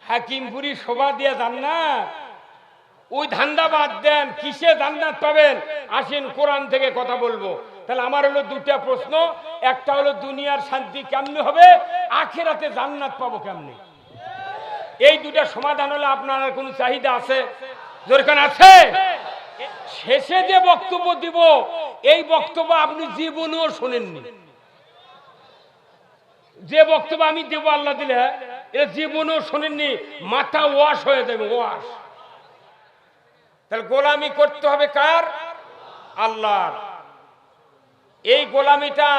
হাকিমপুরি শোভা দিয়ে জান্নাত, ওই ধান্দা বাদ দেন, কিসে জান্নাত পাবেন আসেন কোরআন থেকে কথা বলবো। তাহলে আমার হলো দুটা প্রশ্ন, একটা হলো দুনিয়ার শান্তি কেমনে হবে, আখিরাতে জান্নাত পাবো কেমনে। এই দুটা সমাধান হলে আপনার আর কোনো চাহিদা আছে? দরকার আছে? শেষে যে বক্তব্য দিব এই বক্তব্য আপনি জীবনেও শোনেননি। যে বক্তব্য আমি দেব আল্লাহ দিলে এ জীবনেও শোনেননি, মাথা ওয়াশ হয়ে যাবে, ওয়াশ। তাহলে গোলামি করতে হবে কার? আল্লাহর। এই গোলামিটা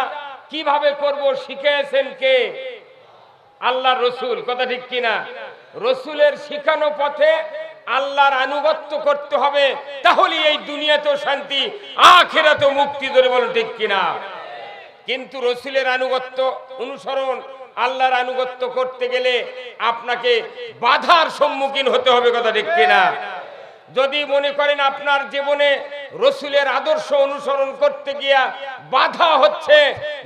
কিভাবে করব শিখিয়েছেন কে? আল্লাহর রসুল। কথা ঠিক কিনা? রসুলের শিখানো পথে আল্লাহর আনুগত্য করতে হবে, তাহলে এই দুনিয়াতেও শান্তি, আখিরাতেও মুক্তি। ধরে বলুন ঠিক কিনা? কিন্তু রসুলের আনুগত্য অনুসরণ, আল্লাহর আনুগত্য করতে গেলে আপনাকে বাধার সম্মুখীন হতে হবে। কথা ঠিক কিনা? যদি মনে করেন আপনার জীবনে রসুলের আদর্শ অনুসরণ করতে গিয়া বাধা হচ্ছে,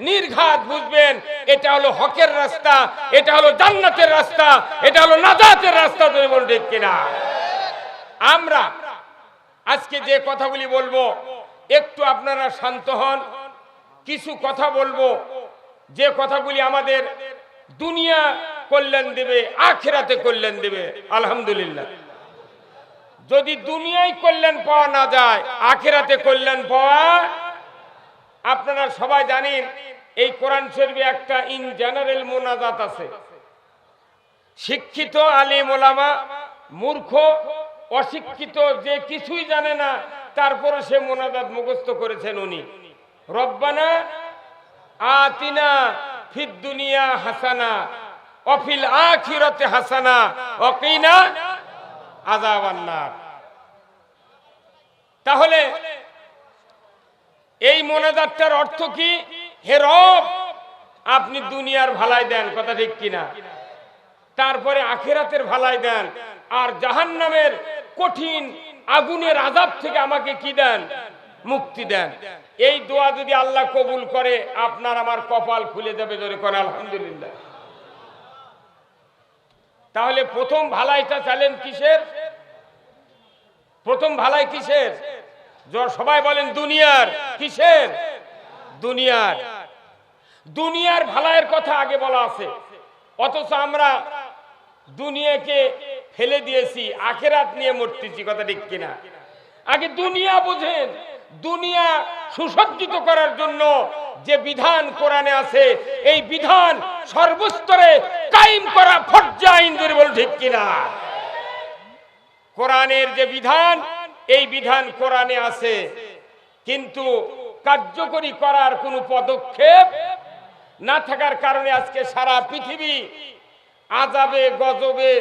নির্ঘাত বুঝবেন এটা হলো হকের রাস্তা, এটা হলো জান্নাতের রাস্তা, এটা হলো নাজাতের রাস্তা। তুমি বলুন ঠিক কিনা? আমরা আজকে যে কথাগুলি বলবো একটু আপনারা শান্ত হন। কিছু কথা বলবো যে কথাগুলি আমাদের দুনিয়া কল্যাণ দেবে, আখিরাতে কল্যাণ দেবে। আলহামদুলিল্লাহ। যদি দুনিয়ায় কল্যাণ পাওয়া না যায়, আখিরাতে কল্যাণ পাওয়া, আপনারা সবাই জানেন এই কোরআন শরীফে একটা ইন জেনারেল মোনাজাত আছে। শিক্ষিত আলিম ওলামা, মূর্খ অশিক্ষিত যে কিছুই জানে না, তারপরে সে মোনাজাত মুখস্থ করেছেন উনি। রব্বানা আতিনা ফিদ দুনিয়া হাসানা ওয়া ফিল আখিরাতি হাসানা ওয়া কিনা আযাবান নার। তাহলে এই মোনাজাতটার অর্থ কি? হে রব, আপনি দুনিয়ার ভালাই দেন। কথা ঠিক কিনা? তারপরে আখিরাতের ভালাই দেন, আর জাহান্নামের কঠিন আগুনের আযাব থেকে আমাকে কি দেন? মুক্তি দেন। এই দোয়া যদি আল্লাহ কবুল করে, আপনার আমার কপাল খুলে যাবে। ধরে কোন আলহামদুলিল্লাহ। তাহলে প্রথম ভালাইটা চাইলেন কিসের? প্রথম ভালাই কিসের? সবাই বলেন দুনিয়ার। কিসের? দুনিয়ার। দুনিয়ার ভালাইয়ের কথা আগে বলা আছে, অথচ আমরা দুনিয়াকে ফেলে দিয়েছি, আখিরাত নিয়ে মরতেছি। কথা ঠিক কিনা? আগে দুনিয়া বুঝেন। দুনিয়া সুসজ্জিত করার জন্য যে বিধান কোরআনে আছে, এই বিধান সর্বস্তরে কায়েম করা ফরজ আইন। ধরে বল ঠিক কিনা? কোরআনের যে বিধান, এই বিধান কোরআনে আছে, কিন্তু কার্যকরী করার কোনো পদক্ষেপ না থাকার কারণে আজকে সারা পৃথিবী আযাবে গজবে,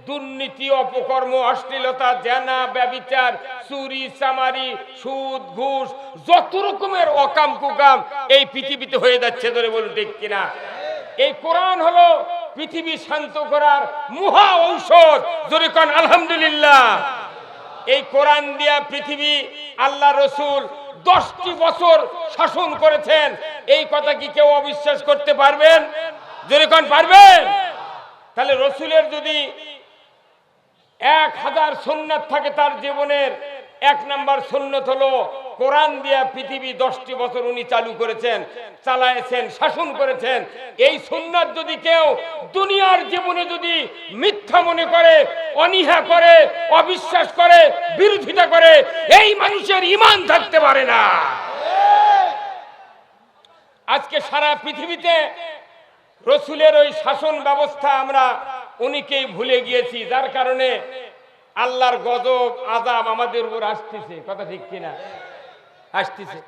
দুর্নীতি, অপকর্ম, অশ্লীলতা, জেনা, ব্যভিচার, চুরি, চামারি, সুদ, ঘুষ, যত রকমের অকাম কুকাম এই পৃথিবীতে হয়ে যাচ্ছে। ধরে বলুন ঠিক কিনা? এই কোরআন হলো পৃথিবী শান্ত করার মহা ঔষধ। জোরে কোন আলহামদুলিল্লাহ। এই কোরআন দিয়া পৃথিবী আল্লাহ রসুল 10টি বছর শাসন করেছেন। এই কথা কি কেউ অবিশ্বাস করতে পারবেন? জোরে কোন পারবেন? তাহলে রসুলের যদি 1000 সুন্নাত থাকে তার জীবনের, 1 নাম্বার সুন্নত হলো কোরআন দিয়া পৃথিবী 10টি বছর উনি চালু করেছেন, চালায়েছেন, শাসন করেছেন। এই সুন্নাত যদি কেউ দুনিয়ার জীবনে যদি মিথ্যা মনে করে, অনীহা করে, অবিশ্বাস করে, বিরোধিতা করে, এই মানুষের ঈমান থাকতে পারে না। আজকে সারা পৃথিবীতে রসুলের ওই শাসন ব্যবস্থা আমরা উনিকেই ভুলে গিয়েছি, যার কারণে আল্লাহর গজব আযাব আমাদের উপর আসতেছে। কথা ঠিক কিনা? আসতেছে।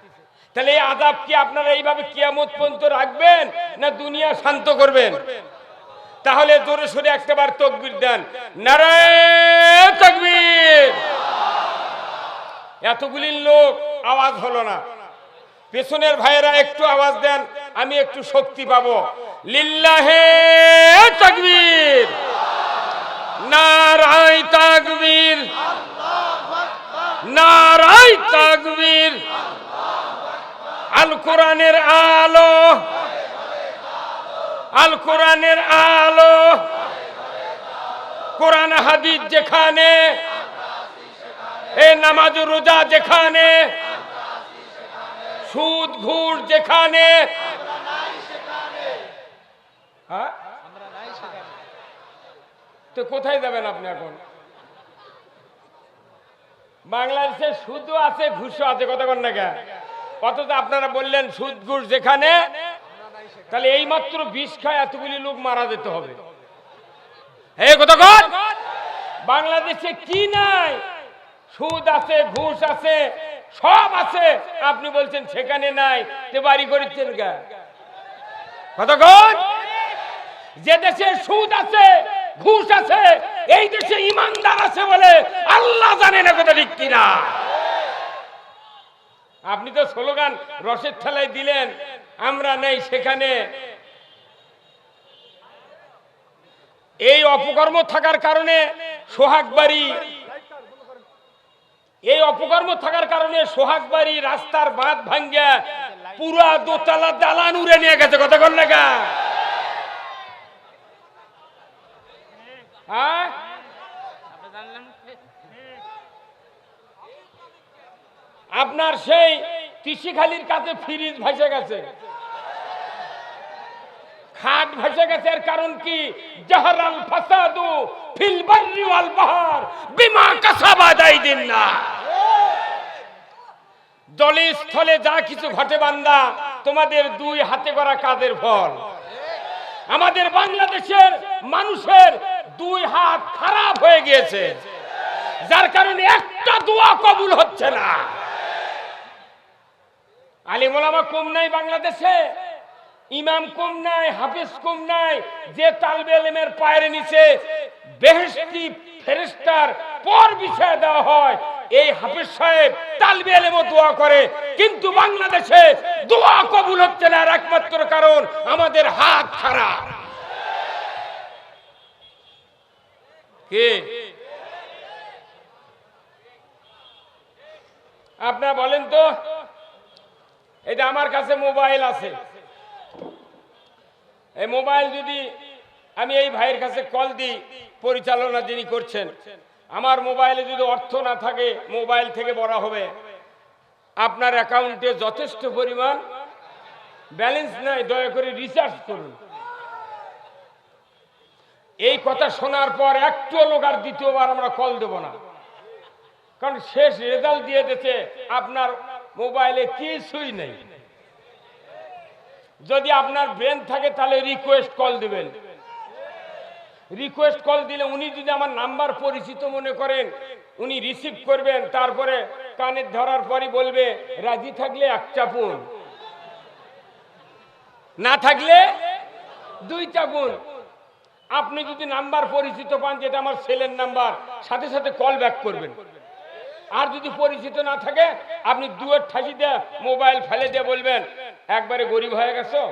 তাহলে এই আযাব কি আপনারা এইভাবে কিয়ামত পর্যন্ত রাখবেন, না দুনিয়া শান্ত করবেন? তাহলে জোরে সোরে একটাবার তাকবীর দেন, নারায়ে তাকবীর। এতগুলি লোক আওয়াজ হলো না, পেছনের ভাইয়েরা একটু আওয়াজ দেন, আমি একটু শক্তি পাবো। লিল্লাহে তাকবীর, নারায়ে তাকবীর, নারায়ে তাকবীর। আল কোরআনের আলো, আল কোরআনের আলো, কোরআন হাদিস যেখানে, এই নামাজ রোজা যেখানে, সুদ ঘুষ যেখানে, হ্যাঁ তো কোথায় যাবেন আপনি এখন? বাংলাদেশে সুদও আছে ঘুষও আছে, কতক্ষণ না কেন? অথচ আপনারা বললেন সুদ ঘুষ যেখানে, তাহলে এই মাত্র বিষ খায় এতগুলি লোক মারা যেতে হবে। এই কতক্ষণ বাংলাদেশে কি নাই? সুদ আছে, ঘুষ আছে, সব আছে। আপনি বলছেন সেখানে নাই, তে বাড়ি করেছেন গা কতক্ষণ? যে দেশে সুদ আছে, ঘুষ আছে, এই দেশে ইমানদার আছে বলে আল্লাহ জানে না কথা ঠিক কিনা। আপনি তো স্লোগান রসের ঠেলায় দিলেন, আমরা নেই সেখানে। এই অপকর্ম থাকার কারণে সোহাগবাড়ি, এই অপকর্ম থাকার কারণে সোহাগবাড়ি রাস্তার বাঁধ ভাঙ্গা পুরা দোতলা দালান উড়ে নিয়ে গেছে। কতক্ষণ লাগা? হ্যাঁ আপনার সেই তিসিখালির কাছে ফ্রিজ ভেসে গেছে, খাট ভেসে গেছে। এর কারণ কি? জাহরাল ফাসাদু ফিল বাররি ওয়াল বাহর বিমা কাসাবাত আইদিন্নাস। জলে স্থলে যা কিছু ঘটে বান্দা, তোমাদের দুই হাতে করা কাজের ফল। আমাদের বাংলাদেশের মানুষের দুই হাত খারাপ হয়ে গিয়েছে, যার কারণে একটা দোয়া কবুল হচ্ছে না। আলিম ওলামা কম নাই বাংলাদেশে, ইমাম কম নাই, হাফেজ কম নাই। যে তালবে ইলমের পায়ের নিচে বেহেশতি ফেরেশতার পর বিছায় দেওয়া হয়, এই হাফেজ সাহেব তালবে ইলমও দোয়া করে, কিন্তু বাংলাদেশে দোয়া কবুল হচ্ছে না। আর একমাত্র কারণ আমাদের হাত খারাপ। কি আপনারা বলেন তো? এটা আমার কাছে মোবাইল আছে, এই মোবাইল যদি আমি এই ভাইয়ের কাছে কল দিই, পরিচালনা যিনি করছেন, আমার মোবাইলে যদি অর্থ না থাকে, মোবাইল থেকে বলা হবে আপনার অ্যাকাউন্টে যথেষ্ট পরিমাণ ব্যালেন্স নাই, দয়া করে রিচার্জ করুন। এই কথা শোনার পর একটু লোক আর দ্বিতীয়বার আমরা কল দেব না, কারণ শেষ রেজাল্ট দিয়ে দিতে আপনার মোবাইলে কিছুই নেই। যদি আপনার ব্রেন থাকে তাহলে রিকোয়েস্ট কল দিবেন। রিকোয়েস্ট কল দিলে উনি যদি আমার নাম্বার পরিচিত মনে করেন, উনি রিসিভ করবেন, তারপরে কানে ধরার পরই বলবে রাজি থাকলে এক চাপুন, না থাকলে দুই চাপুন। আপনি যদি নাম্বার পরিচিত পান, যেটা আমার ছেলের নাম্বার, সাথে সাথে কল ব্যাক করবেন। আর যদি পরিচিত না থাকে, আপনি দুয়ের ঠাসি দিয়ে মোবাইল ফেলে দিয়ে বলবেন একবারে গরিব হয়ে গেছো।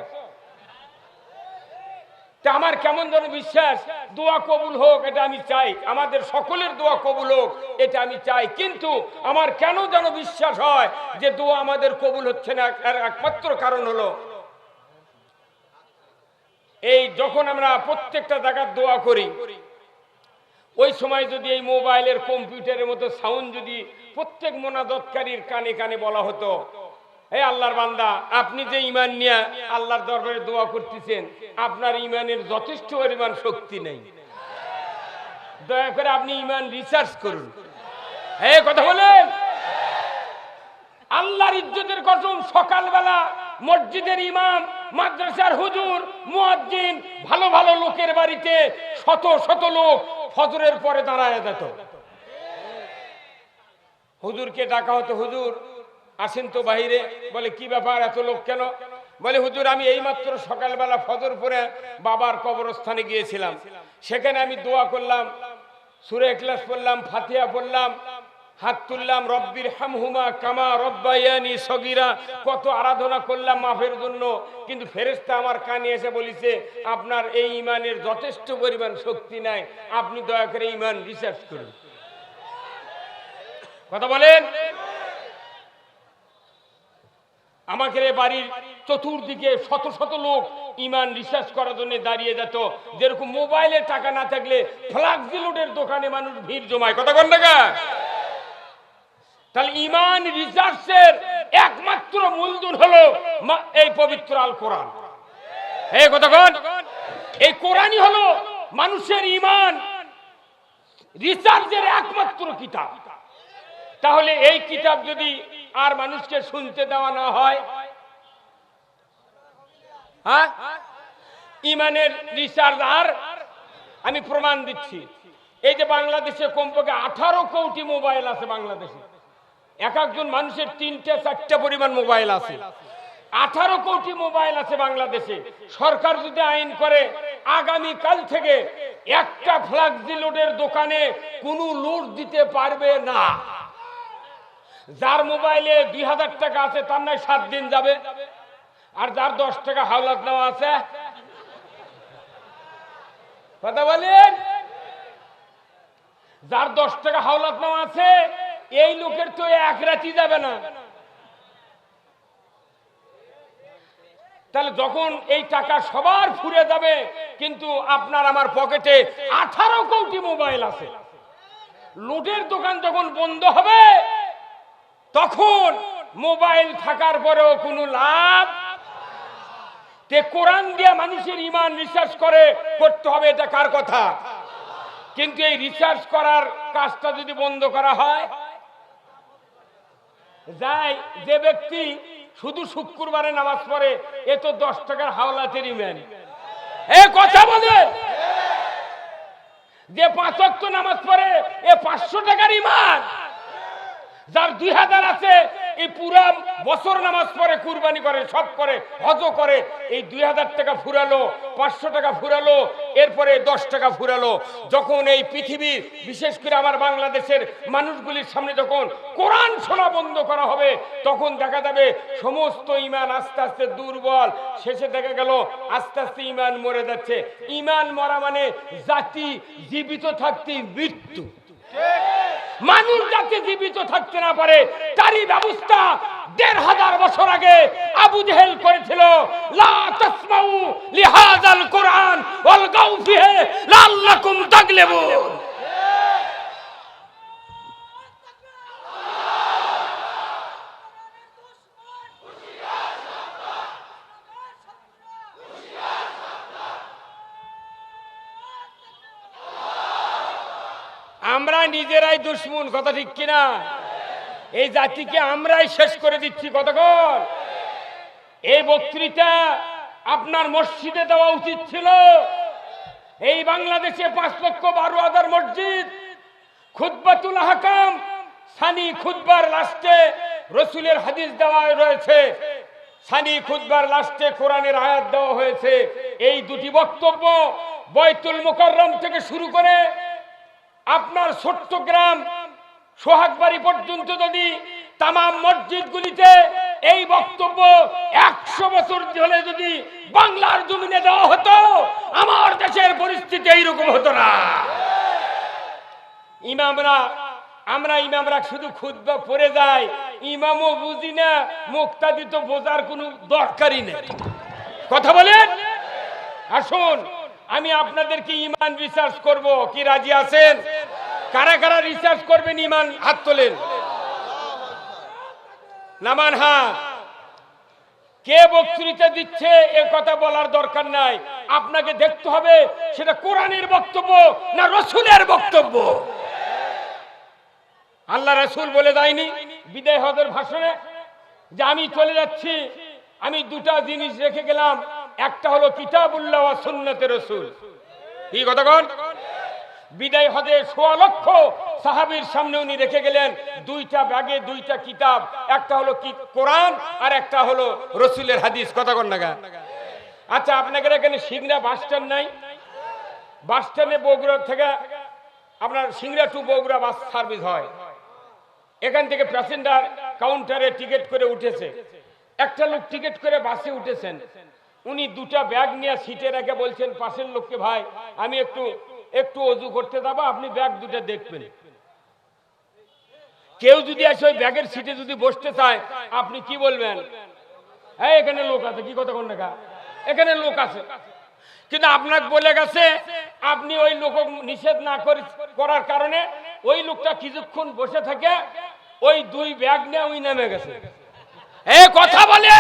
তা আমার কেমন যেন বিশ্বাস, দোয়া কবুল হোক এটা আমি চাই, আমাদের সকলের দোয়া কবুল হোক এটা আমি চাই, কিন্তু আমার কেন যেন বিশ্বাস হয় যে দোয়া আমাদের কবুল হচ্ছে না। এর একমাত্র কারণ হলো এই যখন আমরা প্রত্যেকটা জায়গার দোয়া করি, ওই সময় যদি এই মোবাইলের কম্পিউটারের মতো সাউন্ড যদি প্রত্যেক মোনাজাতকারীর কানে কানে বলা হতো, হে আল্লাহর বান্দা, আপনি যে ঈমান নিয়ে আল্লাহর দরবারে দোয়া করতেছেন, আপনার ঈমানের যথেষ্ট পরিমাণ শক্তি নেই, দয়া করে আপনি ঈমান রিসার্চ করুন। হে কথা বলেন, আল্লাহর ইজ্জতের কসম, সকালবেলা মসজিদের ইমাম, মাদ্রাসার হুজুর, মুয়াজ্জিন, ভালো ভালো লোকের বাড়িতে শত শত লোক ফজরের পরে দাঁড়ায় যেত। হুজুরকে ডাকা হতো, হুজুর আসেন তো বাইরে। বলে কি ব্যাপার, এত লোক কেন? বলে হুজুর আমি এইমাত্র সকালবেলা ফজর পরে বাবার কবরস্থানে গিয়েছিলাম, সেখানে আমি দোয়া করলাম, সূরা ইখলাস পড়লাম, ফাতিহা পড়লাম, হাত তুললাম, রব্বির হামহুমা কামা রব্বায়ানি সগীরা, কত আরাধনা করলাম মাফের জন্য, কিন্তু ফেরেশতা আমার কানে এসে বলেছে আপনার এই ঈমানের যথেষ্ট পরিমাণ শক্তি নাই, আপনি দয়া করে ঈমান রিসার্চ করুন। কথা বলেন। আমাকে বাড়ির চতুর্দিকে শত শত লোক ইমান রিসার্চ করার জন্য দাঁড়িয়ে যেত, যেরকম মোবাইলে টাকা না থাকলে ফ্লাক্সি লোডের দোকানে মানুষ ভিড় জমায়। কথা বল না? তাহলে ইমান রিসার্চের একমাত্র মূলধন হলো এই পবিত্র আল কোরআন। এই কথা বল, এই কোরআনই হলো মানুষের ইমান রিসার্চের একমাত্র কিতাব। তাহলে এই কিতাব যদি আর মানুষকে শুনতে দেওয়া না হয়, হ্যাঁ, ইমানের রিসার্চ আর আমি প্রমাণ দিচ্ছি। এই যে বাংলাদেশে কমপক্ষে 18 কোটি মোবাইল আছে বাংলাদেশে, এক একজন মানুষের 3টে 4টে পরিমাণ মোবাইল আছে। 18 কোটি মোবাইল আছে বাংলাদেশে। সরকার যদি আইন করে আগামী কাল থেকে একটা ফ্লাক্সি লোডের দোকানে কোনো লোড দিতে পারবে না। যার মোবাইলে 2000 টাকা আছে তার নয় 7 দিন যাবে, আর যার 10 টাকা হাওলাত নেওয়া আছে, কথা বলেন, যার 10 টাকা হাওলাত নেওয়া আছে এই লোকের তো এক রাতি যাবে না। তাহলে যখন এই টাকা সবার ফুরে যাবে, কিন্তু আপনার আমার পকেটে 18 কোটি মোবাইল আছে, লুটের দোকান যখন বন্ধ হবে তখন মোবাইল থাকার পরেও কোনো লাভ। তে কোরআন দিয়ে মানুষের ইমান রিসার্চ করতে হবে, এটা কার কথা? কিন্তু এই রিসার্চ করার কাজটা যদি বন্ধ করা হয়, যাই যে ব্যক্তি শুধু শুক্রবারে নামাজ পড়ে এ তো 10 টাকার হাওলাতের ইমান। এ কথা বলে, যে 5 ওয়াক্ত নামাজ পড়ে এ 500 টাকার ইমান। যার 2000 আছে এই পুরা বছর নামাজ পড়ে, কুরবানি করে, সব করে, হজ করে, এই 2000 টাকা ফুরালো, 500 টাকা ফুরালো, এরপরে 10 টাকা ফুরালো। যখন এই পৃথিবীর বিশেষ করে আমার বাংলাদেশের মানুষগুলির সামনে যখন কোরআন শোনা বন্ধ করা হবে, তখন দেখা যাবে সমস্ত ইমান আস্তে আস্তে দুর্বল। শেষে দেখা গেল আস্তে আস্তে ইমান মরে যাচ্ছে। ইমান মরা মানে জাতি জীবিত থাকতে মৃত্যু। মানুষ যাতে জীবিত থাকতে না পারে তারই ব্যবস্থা 1500 বছর আগে আবু জেহেল করেছিল। লা তাসমাউ লিহাযাল কোরআন ওয়ালগাউ ফিহি লাআল্লাকুম তাগলিবুন। আমরা নিজেরাই দুশ্মন, কথা ঠিক কিনা? এই জাতিকে আমরাই শেষ করে দিচ্ছি। কতক্ষণ এই বক্তৃতা আপনার মসজিদে দেওয়া উচিত ছিল। এই বাংলাদেশে 5,12,000 মসজিদ, খুতবাতুল আহকাম সানি খুতবার লাস্টে রসুলের হাদিস দেওয়া রয়েছে, সানি খুতবার লাস্টে কোরআনের আয়াত দেওয়া হয়েছে। এই দুটি বক্তব্য বাইতুল মুকাররম থেকে শুরু করে আপনার চট্টগ্রাম সোহাগবাড়ি পর্যন্ত যদি তামাম মসজিদগুলিতে এই বক্তব্য 100 বছর ধরে যদি বাংলার জমিনে দেওয়া হতো, আমার দেশের পরিস্থিতি এইরকম হতো না। আমরা ইমামরা শুধু খুতবা পড়ে যাই, ইমামও বুঝি না, মুক্তাদি তো বোঝার কোনো দরকারই নেই। কথা বলেন। আসুন আমি আপনাদেরকে ইমান রিসার্চ করব, কি রাজি আছেন? কারা কারা রিসার্চ করবেন ইমান হাত তোলেন, নামান হাত। কে বক্তৃতা দিচ্ছে এ কথা বলার দরকার নাই, আপনাকে দেখতে হবে সেটা কোরআনের বক্তব্য না রসুলের বক্তব্য। আল্লাহ রসুল বলে যায়নি বিদায় হজের ভাষণে যে আমি চলে যাচ্ছি, আমি দুটা জিনিস রেখে গেলাম, একটা হলো কিতাবুল্লাহ ওয়া সুন্নতে রসুল। কি কথা কোন? বিদায় হজে 1.25 লক্ষ সাহাবীর সামনে উনি রেখে গেলেন দুইটা ব্যাগে দুইটা কিতাব, একটা হলো কোরআন আর একটা হলো রসুলের হাদিস। কথা কোন না? আচ্ছা আপনাদের এখানে সিংড়া বাস স্ট্যান্ড নাই? বাস স্ট্যান্ডে বগুড়া থেকে আপনার Singra to Bogura bus service হয়। এখান থেকে প্যাসেঞ্জার কাউন্টারে টিকিট করে উঠেছে, একটা লোক টিকিট করে বাসে উঠেছেন, উনি দুটা ব্যাগ নিয়ে সিটে রেখে বলছেন পাশের লোককে, ভাই আমি একটু ওযু করতে যাবো, আপনি ব্যাগ দুটা দেখবেন। কেউ যদি আসে ওই ব্যাগের সিটে যদি বসতে চায় আপনি কি বলবেন? হ্যাঁ এখানে লোক আছে, কি কথা কোন দেখা, এখানে লোক আছে, কিন্তু আপনাকে বলে গেছে আপনি ওই লোক নিষেধ না করার কারণে ওই লোকটা কিছুক্ষণ বসে থাকে, ওই 2 ব্যাগ নিয়ে ওই নেমে গেছে। এই কথা বলে,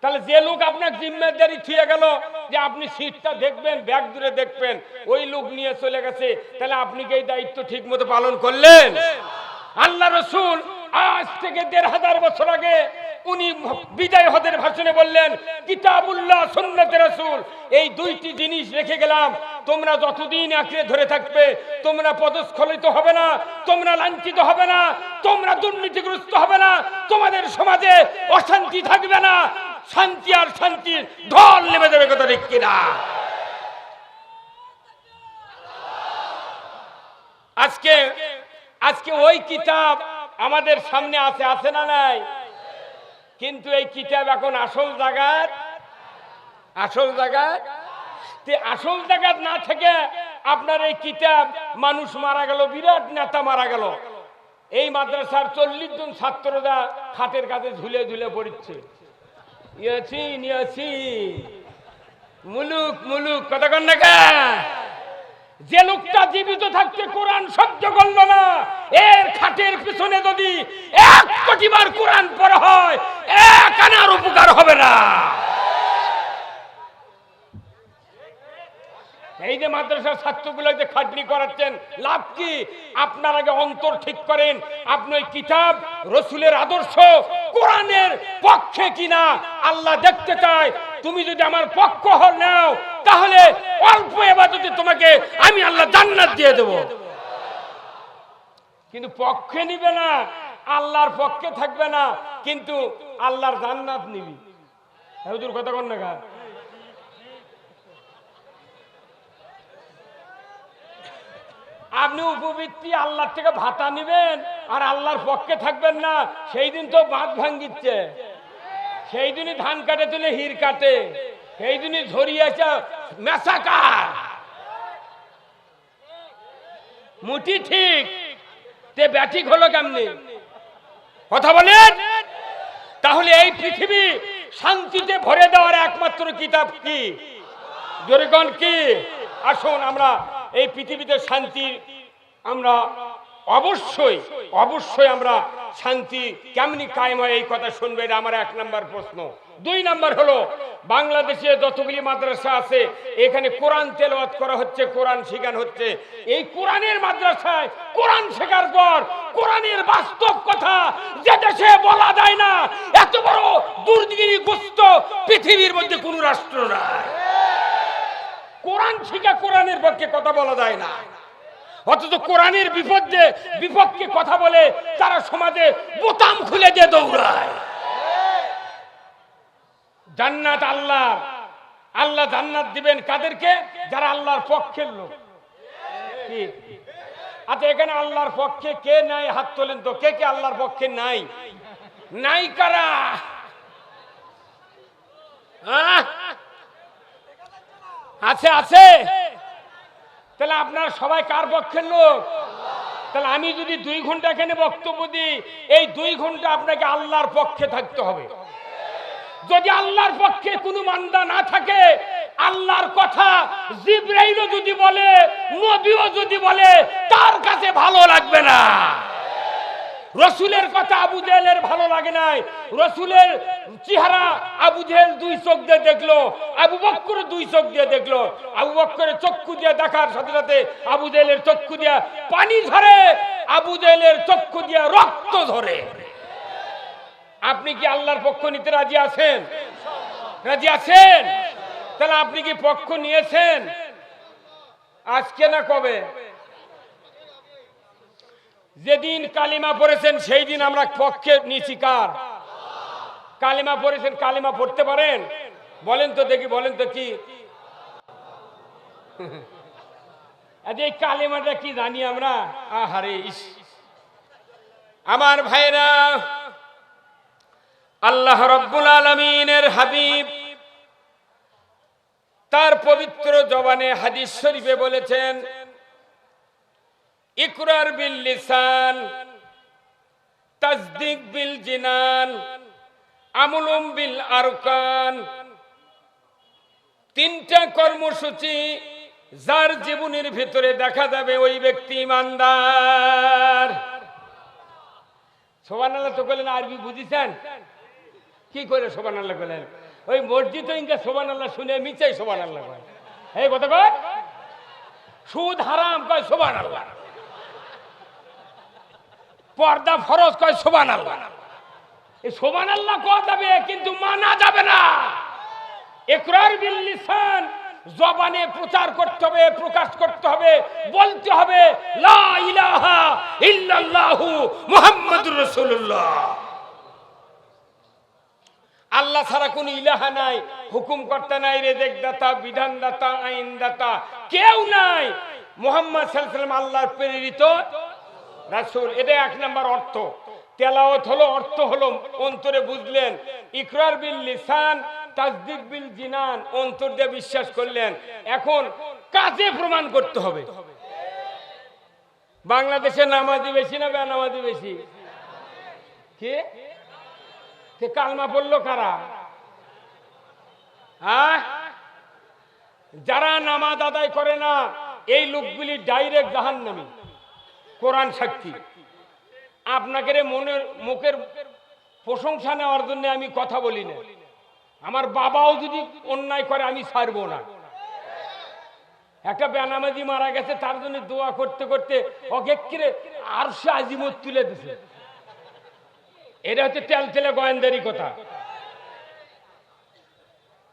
তাহলে যে লোক আপনার জিম্মেদারি থুয়ে গেল যে আপনি সিটটা দেখবেন, ব্যাগ দূরে দেখবেন, ওই লোক নিয়ে চলে গেছে, তাহলে আপনি কি এই দায়িত্ব ঠিক মতো পালন করলেন? আল্লাহ রসুল আজ থেকে 1500 বছর আগে উনি বিদায় হজের ভাষণে বললেন, কিতাবুল্লাহ সুন্নতে রাসূল, এই 2টি জিনিস রেখে গেলাম, তোমরা যতদিন আঁকড়ে ধরে থাকবে তোমরা পদস্খলিত হবে না, তোমরা লাঞ্ছিত হবে না, তোমরা দুর্নীতিগ্রস্ত হবে না, তোমাদের সমাজে অশান্তি থাকবে না, শান্তি আর শান্তির ঢল নেমে যাবে। কথা ঠিক কিনা? আজকে ওই কিতাব আমাদের সামনে আছে না নাই? কিন্তু এই কিতাব এখন আসল জায়গা না থেকে আপনার এই কিতাব, মানুষ মারা গেল, বিরাট নেতা মারা গেল, এই মাদ্রাসার 40 জন ছাত্ররা খাটের কাছে ঝুলে ঝুলে পড়ছে, মুলুক কথা কন না। যে লোকটা জীবিত থাকতে কোরআন সহ্য করল না, এর খাটের পিছনে যদি 1 কোটি বার কোরআন পড়া হয়, 1 আনার উপকার হবে না। এই যে মাদ্রাসার ছাত্রগুলো যে খাটনি করাচ্ছেন, লাভ কি? আপনার আগে অন্তর ঠিক করেন, আপনি ওই কিতাব রসুলের আদর্শ কোরআনের পক্ষে কিনা আল্লাহ দেখতে চায়। তুমি যদি আমার পক্ষ নাও, তাহলে অল্প ইবাদতে তোমাকে আমি আল্লাহ জান্নাত দিয়ে দেব। কিন্তু পক্ষে নিবে না, আল্লাহর পক্ষে থাকবে না, কিন্তু আল্লাহর জান্নাত নিবি। হুজুর কথা কোন না? আপনি উপবৃত্তি আল্লাহর থেকে ভাতা নিবেন আর আল্লাহর পক্ষে থাকবেন না, সেই দিন তো বাঁধ ভাঙ্গিচ্ছে, সেই দিনই ধান কাটে তুলে হির কাটে, সেই দিনই ঝরিয়েছে মেসাকার মুটি। ঠিক তে ব্যাটিক হলো কেমনি? কথা বলেন। তাহলে এই পৃথিবী শান্তিতে ভরে দেওয়ার একমাত্র কিতাব কি? জোরে কোন কি? আসুন আমরা এই পৃথিবীতে শান্তি, আমরা অবশ্যই আমরা শান্তি কেমনি কায়েম হয় এই কথা শুনবে, এটা আমার 1 নম্বর প্রশ্ন। 2 নম্বর হলো, বাংলাদেশে যতগুলি মাদ্রাসা আছে এখানে কোরআন তেলাওয়াত করা হচ্ছে, কোরআন শেখানো হচ্ছে। এই কোরআনের মাদ্রাসায় কোরআন শেখার পর কোরআনের বাস্তব কথা যে দেশে বলা যায় না, এত বড় দুর্নীতিগ্রস্ত পৃথিবীর মধ্যে কোন রাষ্ট্র নাই। কোরআন শিখা কোরআনের পক্ষে কথা বলা যায় না, অথচ কোরআনের বিপক্ষে কথা বলে তারা সমাজে বোতাম খুলে দিয়ে দৌড়ায়। জান্নাত আল্লাহ জান্নাত দিবেন কাদেরকে? যারা আল্লাহর পক্ষের লোক। কি আচ্ছা, এখানে আল্লাহর পক্ষে কে নাই? হাত তোলেন তো, কে কে আল্লাহর পক্ষে নাই? কারা? আছে। তাহলে আপনারা সবাই কার পক্ষের লোক? তাহলে আমি যদি 2 ঘন্টা এখানে বক্তব্য দিই, এই 2 ঘন্টা আপনাকে আল্লাহর পক্ষে থাকতে হবে। যদি আল্লাহর পক্ষে কোনো বান্দা না থাকে, আল্লাহর কথা জিবরাইলও যদি বলে, নবীও যদি বলে, তার কাছে ভালো লাগবে না। রসুলের কথা আবু জেহেলের ভালো লাগে নাই, রসুলের চেহারা আবু জেহেল 2 চোখ দিয়ে দেখলো, আবু বকর 2 চোখ দিয়ে দেখলো। আবু বকরের চক্ষু দিয়ে দেখার সাথে সাথে আবু জেহেলের চক্ষু দিয়ে পানি ঝরে, আবু জেহেলের চক্ষু দিয়ে রক্ত ঝরে। আপনি কি আল্লাহর পক্ষ নিতে রাজি আছেন? তাহলে আপনি কি পক্ষ নিয়েছেন? আজকে না কবে? যেদিন কালিমা পড়েছেন সেই দিন আমরা পক্ষে নিয়েছি। কার কালিমা পড়েছেন? কালিমা পড়তে পারেন? বলেন তো দেখি, বলেন তো কি? এই কালিমাটা কি জানি আমরা? আহারে আমার ভাইরা, আল্লাহ রাব্বুল আলামিনের হাবিব তার পবিত্র জবানে হাদিস শরীফে বলেছেন, ইকরার বিল লিসান তাসদিক বিল জিনান আমলুম বিল আরকান, তিনটা কর্মসূচি যার জীবনের ভিতরে দেখা যাবে ওই ব্যক্তি ইমানদার। সুবহানাল্লাহ তো বলেন, আরবি বুঝিছেন? কি করে সুবহানাল্লাহ বলেন? ওই মসজিদে ইনকা সুবহানাল্লাহ শুনে মিচাই সুবহানাল্লাহ কয়। এই কথা কয় সুদ হারাম কয় সুবহানাল্লাহ, পর্দা ফরজ কয় সুবহানাল্লাহ। এই সুবহানাল্লাহ কওয়া যাবে কিন্তু মানা যাবে না। ইকরার বিল লিসান, জবানে প্রচার করতে হবে, প্রকাশ করতে হবে, বলতে হবে লা ইলাহা ইল্লাল্লাহু মুহাম্মাদুর রাসূলুল্লাহ। আল্লাহ ছাড়া কোন ইলাহা নাই, হুকুমকর্তা নাই, রেজেকদাতা, বিধানদাতা, আইনদাতা কেউ নাই। মুহাম্মদ সাল্লাল্লাহু আলাইহি ওয়াসাল্লাম আল্লাহর প্রেরিত রাসূল। এটা এক নাম্বার অর্থ। তেলাওয়াত হলো, অর্থ হলো অন্তরে বুঝলেন। ইকরার বিল লিসান, তাসদিক বিল জিনান, অন্তর দিয়ে বিশ্বাস করলেন। এখন কাজে প্রমাণ করতে হবে। বাংলাদেশে নামাজি বেশি না বেনামাজি বেশি? কি কালমা পড়লো কারা? হ্যাঁ, যারা নামাজ আদায় করে না এই লোকগুলি ডাইরেক্ট জাহান্নামী। কোরআন সাক্ষী। আপনাকে মনের মুখের প্রশংসা নেওয়ার জন্য আমি কথা বলি না। আমার বাবাও যদি অন্যায় করে আমি ছাড়বো না। একটা বেনামাজি মারা গেছে, তার জন্য দোয়া করতে করতে অগেক্ষিরে আরশে আজিমত তুলে দিছে। এটা হচ্ছে তেল তেলে গোয়েন্দারি কথা।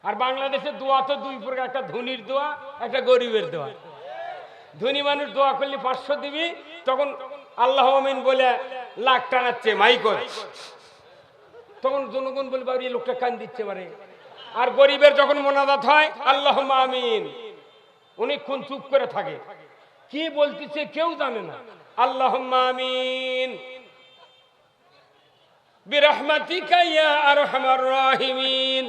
আর বাংলাদেশের দোয়া তো দুই প্রকার, একটা ধনীর দোয়া, একটা গরিবের দোয়া। ধনী মানুষ দোয়া করলে 500 দিবি, তখন আল্লাহ আমিন বলে লাখ টানাচ্ছে মাইকর, তখন জনগণ বলবে বাবা এই লোকটা কান দিচ্ছে পারে। আর গরিবের যখন মোনাজাত হয় আল্লাহুম্মা আমিন, অনেকক্ষণ চুপ করে থাকে, কি বলতেছে কেউ জানে না। আল্লাহুম্মা আমিন বিরহমাতিকা ইয়া আরহামার রাহিমিন।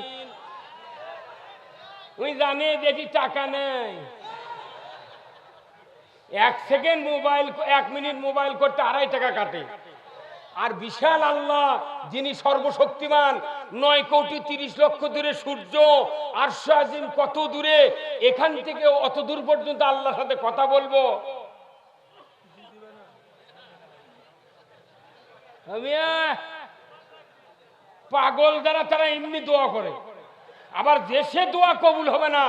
ওই জানে যে টাকা নেই, 1 সেকেন্ড মোবাইল, 1 মিনিট মোবাইল করতে 2.5 টাকা কাটে। আর বিশাল আল্লাহ যিনি সর্বশক্তিমান, 9 কোটি 30 লক্ষ দূরে সূর্য, আরশ আজিম কত দূরে, এখান থেকে অত দূর পর্যন্ত আল্লাহর সাথে কথা বলবো। পাগল যারা তারা এমনি দোয়া করে। আবার দেশে দোয়া কবুল হবে না।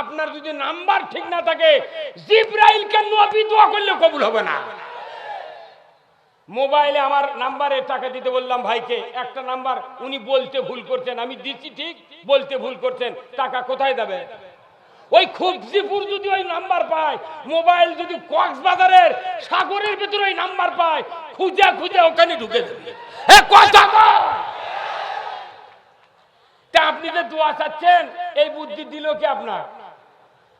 আপনার যদি নাম্বার ঠিক না থাকে, জিবরাইলকে নবী দোয়া করলে কবুল হবে না। মোবাইলে আমার নাম্বারে টাকা দিতে বললাম ভাইকে, একটা নাম্বার উনি বলতে ভুল করছেন, আমি দিচ্ছি ঠিক, বলতে ভুল করছেন, টাকা কোথায় যাবে? ওই খুবজিপুর যদি ওই নাম্বার পায়, মোবাইল যদি কক্সবাজারের সাগরের ভিতরে ওই নাম্বার পায়, খুঁজে খুঁজে ওখানে ঢুকে দেবে। তা আপনি যে দোয়া চাচ্ছেন এই বুদ্ধি দিল কি আপনার?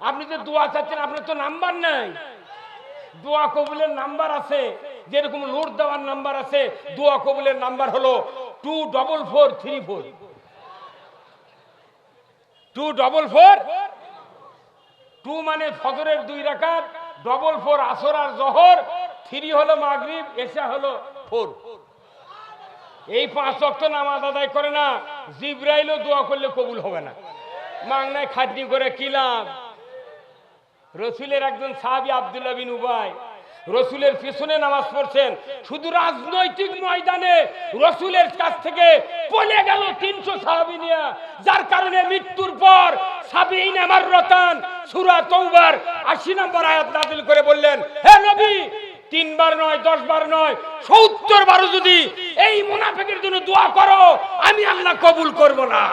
আপনি যে দোয়া চাচ্ছেন আপনার তো নাম্বার নাই। দোয়া কবুলের নাম্বার আছে, যেরকম লোড দেওয়ার নাম্বার আছে, দোয়া কবুলের নাম্বার হলো 24434। 244, 2 মানে ফজরের 2 রাকাত, 44 আসর আর জোহর, 3 হলো মাগরিব, এশা হলো 4। এই 5 ওয়াক্ত নামাজ আদায় করে না, জিবরাইলও দোয়া করলে কবুল হবে না। মাংনায় খাটনি করে কি লাভ? রসুলের একজন সাহাবী আব্দুল্লাহ বিন উবাই রসুলের পিছনে নামাজ পড়ছেন, শুধু রাজনৈতিক ময়দানে রসুলের কাছ থেকে পলে গেল 300 সাহাবী নিয়ে, যার কারণে মৃত্যুর পর সাবিঈনা মাররাতান সূরা তাওবার 80 নম্বর আয়াত নাযিল করে বললেন, হে নবী, 3 বার নয়, 10 বার নয়, 70 বারও যদি এই মুনাফিকের জন্য দোয়া করো, আমি আল্লাহ কবুল করব না।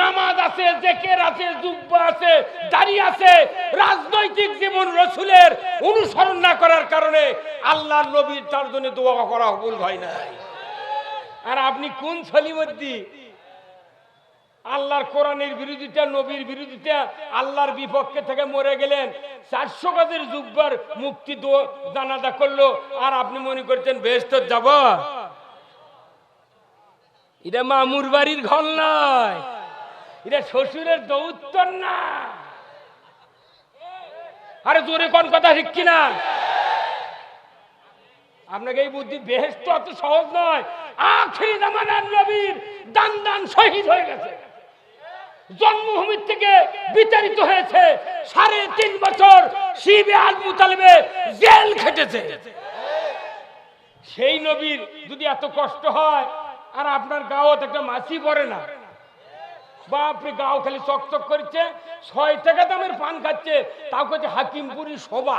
নামাজ আছে, জিকির আছে, জুব্বা আছে, দাড়ি আছে, রাজনৈতিক জীবন রসুলের অনুসরণ না করার কারণে আল্লাহর নবীর তার জন্য দোয়া করা কবুল হয় না। আর আপনি কোন সলিমদ্দি? আল্লাহর কোরআনের বিরোধিতা, নবীর বিরোধিতা, আল্লাহর বিপক্ষে থেকে মরে গেলেন, 400 গজের জুব্বার মুক্তি জানাজা করলো, আর আপনি মনে করছেন বেহেশত যাব? এটা মামুর বাড়ির ঘর নয়, এটা শ্বশুরের দৌত্তর না। আরে জোরে কোন কথা ঠিক কিনা? আপনাকে এই বুদ্ধি বেহেশত অত সহজ নয়। আখিরি জামানার নবীর দান দান শহীদ হয়ে গেছে, জন্মভূমির থেকে বিতাড়িত হয়েছে, 3.5 বছর শিবে আল মুতালিবে জেল খেটেছে। সেই নবীর যদি এত কষ্ট হয়, আর আপনার গাও একটা মাছি পড়ে না, বাপরে গাও খালি চকচক করছে, 6 টাকা দামের পান খাচ্ছে, তাও করছে হাকিমপুরি শোভা।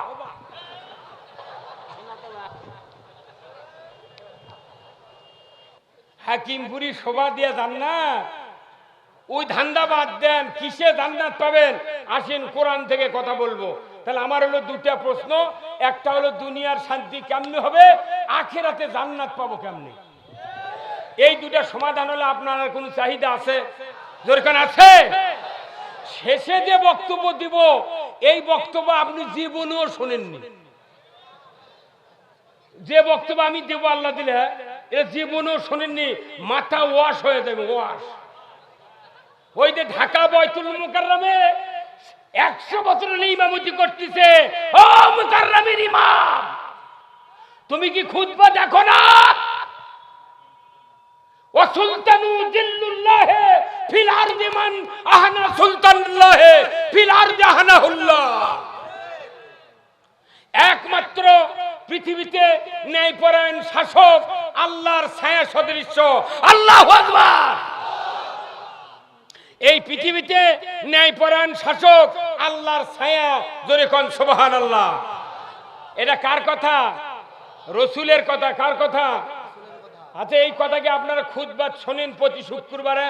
হাকিমপুরি শোভা দিয়ে যান না, ওই ধান্দা বাদ দেন, কিসে জান্নাত পাবেন? আসেন কোরআন থেকে কথা বলবো। তাহলে আমার হলো 2টা প্রশ্ন, একটা হলো দুনিয়ার শান্তি কেমনে হবে, আখিরাতে জান্নাত পাবো কেমনে। এই 2টা সমাধান হলে আপনার কোনো চাহিদা আছে? যেরকম আছে। শেষে যে বক্তব্য দিব, এই বক্তব্য আপনি জীবনেও শোনেননি। যে বক্তব্য আমি দেব আল্লাহ দিলে, এ জীবনেও শোনেননি, মাথা ওয়াশ হয়ে যাবে, ওয়াশ। ওই যে ঢাকা বাইতুল মুকাররমে 100 বছর ইমামতি করতেছে, ও মুকাররমের ইমাম, তুমি কি খুতবা দেখো না? ও সুলতানু জিল্লুল্লাহ ফিল আরদি মান আহনা সুলতানুল্লাহ ফিল আরদি আহনাহুল্লাহ। একমাত্র পৃথিবীতে ন্যায়পরায়ণ শাসক আল্লাহর ছায়া সদৃশ্য, আল্লাহু আকবার। এই পৃথিবীতে ন্যায়পরায়ণ শাসক আল্লাহর ছায়া, জোরে কোন সুবহানাল্লাহ। এটা কার কথা? রাসূলের কথা। কার কথা? আচ্ছা, এই কথাকে আপনারা খুতবা শোনেন প্রতি শুক্রবারে?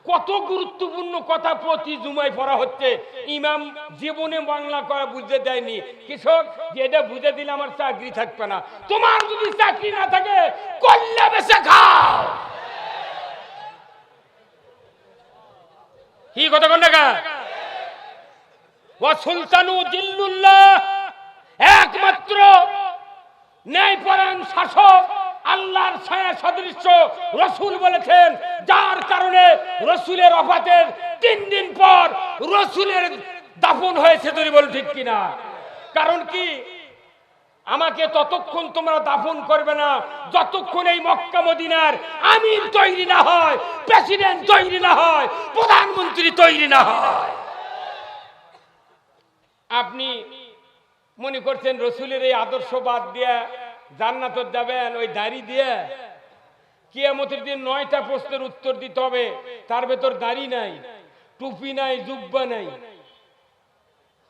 কত গুরুত্বপূর্ণ কথা প্রতি জুমায় পড়া হচ্ছে। ইমাম জীবনে বাংলা করা বুঝতে দেয়নি। কৃষক যেটা বুঝে দিলে আমার চাকরি থাকবে না। তোমার যদি চাকরি না থাকে, কল্লা বেচে খাও। কি কথা কোন টাকা? ওয়া সুলতানু জিল্লুল্লাহ, একমাত্র ন্যায়পরায়ণ শাসক আল্লাহর ছায়া সদৃশ্য রাসূল বলেছেন, যার কারণে রাসূলের ওফাতের 3 দিন পর রাসূলের দাফন হয়েছে। যদি বল ঠিক কিনা? কারণ কি? আমাকে ততক্ষণ তোমরা দাফন করবে না যতক্ষণ এই মক্কা মদিনার আমির তৈরি না হয়, প্রেসিডেন্ট তৈরি না হয়, প্রধানমন্ত্রী তৈরি না হয়। আপনি মনে করছেন রাসূলের এই আদর্শ বাদ দিয়ে জান্নাতে যাবেন ওই দাড়ি দিয়ে? কিয়ামতের দিন 9টা প্রশ্নের উত্তর দিতে হবে, তার ভেতর দাড়ি নাই, টুপি নাই, জুব্বা নাই,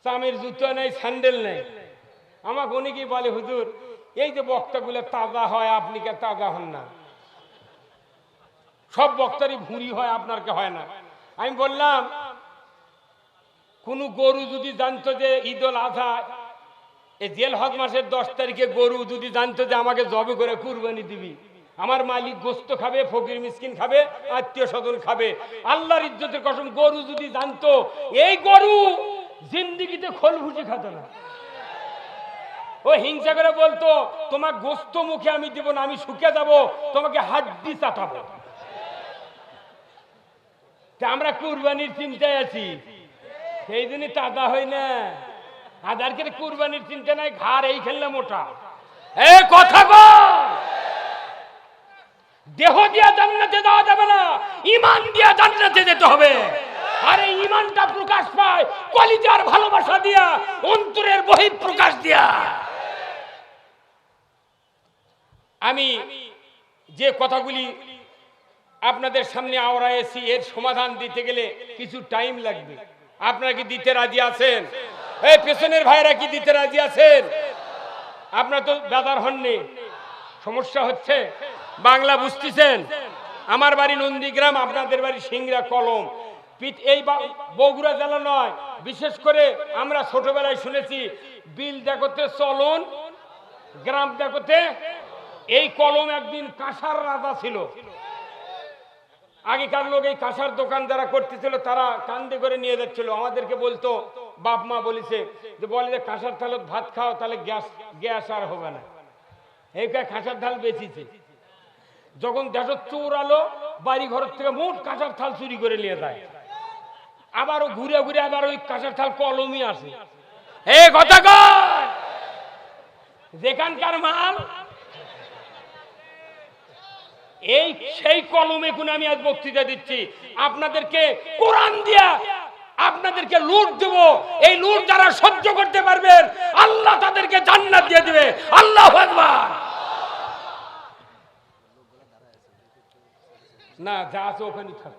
চামের জুতো নাই, স্যান্ডেল নাই। আমাকে অনেকেই বলে, হুজুর এই যে বক্তাগুলো তাজা হয়, আপনি কে তাজা হন না? সব বক্তারই ভুঁড়ি হয়, আপনার কে হয় না? আমি বললাম, কোন গরু যদি জানতো যে ঈদুল আজহা এই জিলহজ মাসের 10 তারিখে গরু যদি জানতো যে আমাকে জবে করে কুরবানি দিবি, আমার মালিক গোস্ত খাবে, ফকির মিসকিন খাবে, আত্মীয় স্বজন খাবে, আল্লাহর ইজ্জতের কসম, গরু যদি জানতো, এই গরু জিন্দিগিতে খোল ভুসি খেত না। ও হিংসা করে বলতো, তোমার গোস্ত মুখে আমি দিব না, আমি শুকে যাব, তোমাকে হাড্ডি চাটাবো। আমরা কুরবানির চিন্তায় আছি, সেই দিনই তাজা হয় না। আদারকে কুরবানির চিন্তা নাই, ঘাড় এই খেললে মোটা। এ কথা বল, দেহ দিয়া জান্নাতে যাওয়া যাবে না, ঈমান দিয়া জান্নাতে যেতে হবে। আর এই ঈমানটা প্রকাশ পায় কলিজার ভালোবাসা দিয়া, অন্তরের বহিঃপ্রকাশ দিয়া। আমি যে কথাগুলি আপনাদের সামনে আওড়াইছি, এর সমাধান দিতে গেলে কিছু টাইম লাগবে। আপনারা কি দিতে রাজি আছেন? এই পেছনের ভাইরা কি দিতে রাজি আছেন? আপনারা তো বেদার হননি, সমস্যা হচ্ছে। বাংলা বুঝতেছেন? আমার বাড়ি নন্দীগ্রাম, আপনাদের বাড়ি সিংড়া কলম। এই বগুড়া জেলা নয়, বিশেষ করে আমরা ছোটবেলায় শুনেছি, বিল দেখতে চলন, গ্রাম দেখতে। এই কলম একদিন কাঁসার রাজা ছিল। আগেকার লোক এই কাঁসার দোকান যারা করতেছিল, তারা কান্দে করে নিয়ে যাচ্ছিল। আমাদেরকে বলতো, বাপ মা বলেছে যে, বলে যে কাঁসার থালত ভাত খাও, তাহলে গ্যাস আর হবে না। এই কাঁসার ঢাল বেঁচেছে। যখন দেশের চোর আলো, বাড়ি ঘর থেকে মোট কাঁসার থাল চুরি করে নিয়ে যায়। আবারও ঘুরে ঘুরে আবার ওই কাঁসার থাল কলমই আসে। এই কথা কয়, যেখানকার মাল এই সেই কলমে কোন আমি আজ বক্তৃতা দিচ্ছি আপনাদেরকে কোরআন দিয়া আপনাদেরকে লুট দেব। এই লুট যারা সহ্য করতে পারবেন আল্লাহ তাদেরকে জান্নাত দিয়ে দিবে। আল্লাহু আকবার। না যা আছে ওখানে থাক,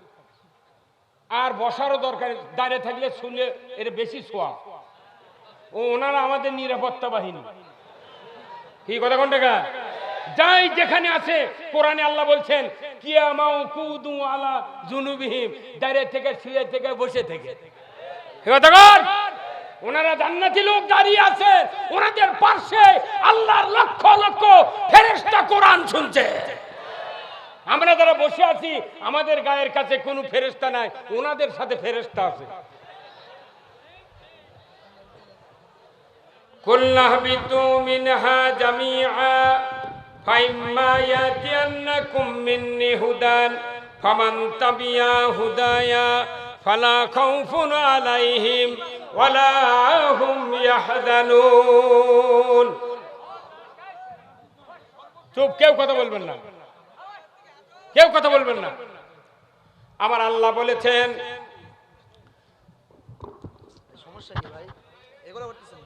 আর বসারও দরকার, দাঁড়িয়ে থাকলে শুনলে এর বেশি সোয়াব। ও ওনারা আমাদের নিরাপত্তা বাহিনী, কি কথা কোন টাকা যাই যেখানে আছে। কোরআনে আল্লাহ বলছেন কিয়ামাউ কুদু আলা জুনুবিহিম, দাঁড়িয়ে থেকে, শুয়ে থেকে, বসে থেকে। ওনারা জান্নাতি লোক দাঁড়িয়ে আছে, ওনাদের পাশে আল্লাহর লক্ষ লক্ষ ফেরেশতা কোরআন শুনছে। আমরা যারা বসে আছি আমাদের গায়ের কাছে কোনো ফেরেশতা নাই, ওনাদের সাথে ফেরেশতা আছে। কুল্লাহবিতু মিনহা জামিআ ফাইম্মা ইয়াতিয়ান্নাকুম মিন্নি হুদান ফামান তাবিয়া হুদায়া ফালা খাউফুন আলাইহিম ওয়ালা হুম ইয়াহজানুন। চুপ, কেউ কথা বলবেন না, কেউ কথা বলবেন না। আমার আল্লাহ বলেছেন সমস্যা কি ভাই এগুলো করতেছেন?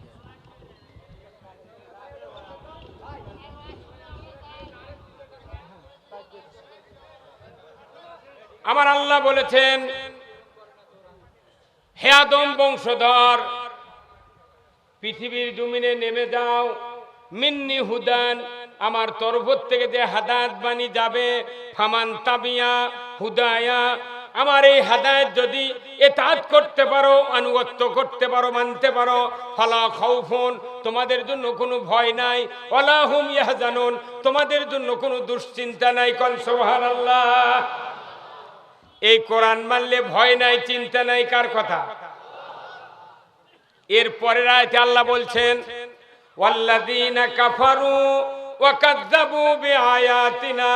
আমার আল্লাহ বলেছেন হে আদম বংশধর, পৃথিবীর জমিনে নেমে যাও, মিন্নি হুদান, আমার তরফ থেকে যে হাদায়াত বাণী যাবে, ফামান তাবিয়া হুদায়া, আমার এই হাদায়াত যদি ইতাআত করতে পারো, আনুগত্য করতে পারো, মানতে পারো, ফালা খাউফুন, তোমাদের জন্য কোনো ভয় নাই, ওয়ালা হুম ইয়াহজানুন, তোমাদের জন্য কোনো দুশ্চিন্তা নাই। কোন সুবহানাল্লাহ। এই কোরআন মানলে ভয় নাই, চিন্তা নাই, কার কথা? এর পরের আয়াতে আল্লাহ বলছেন ওয়াল্লাযীনা কাফারু ওয়া কাযযাবু বিআয়াতিনা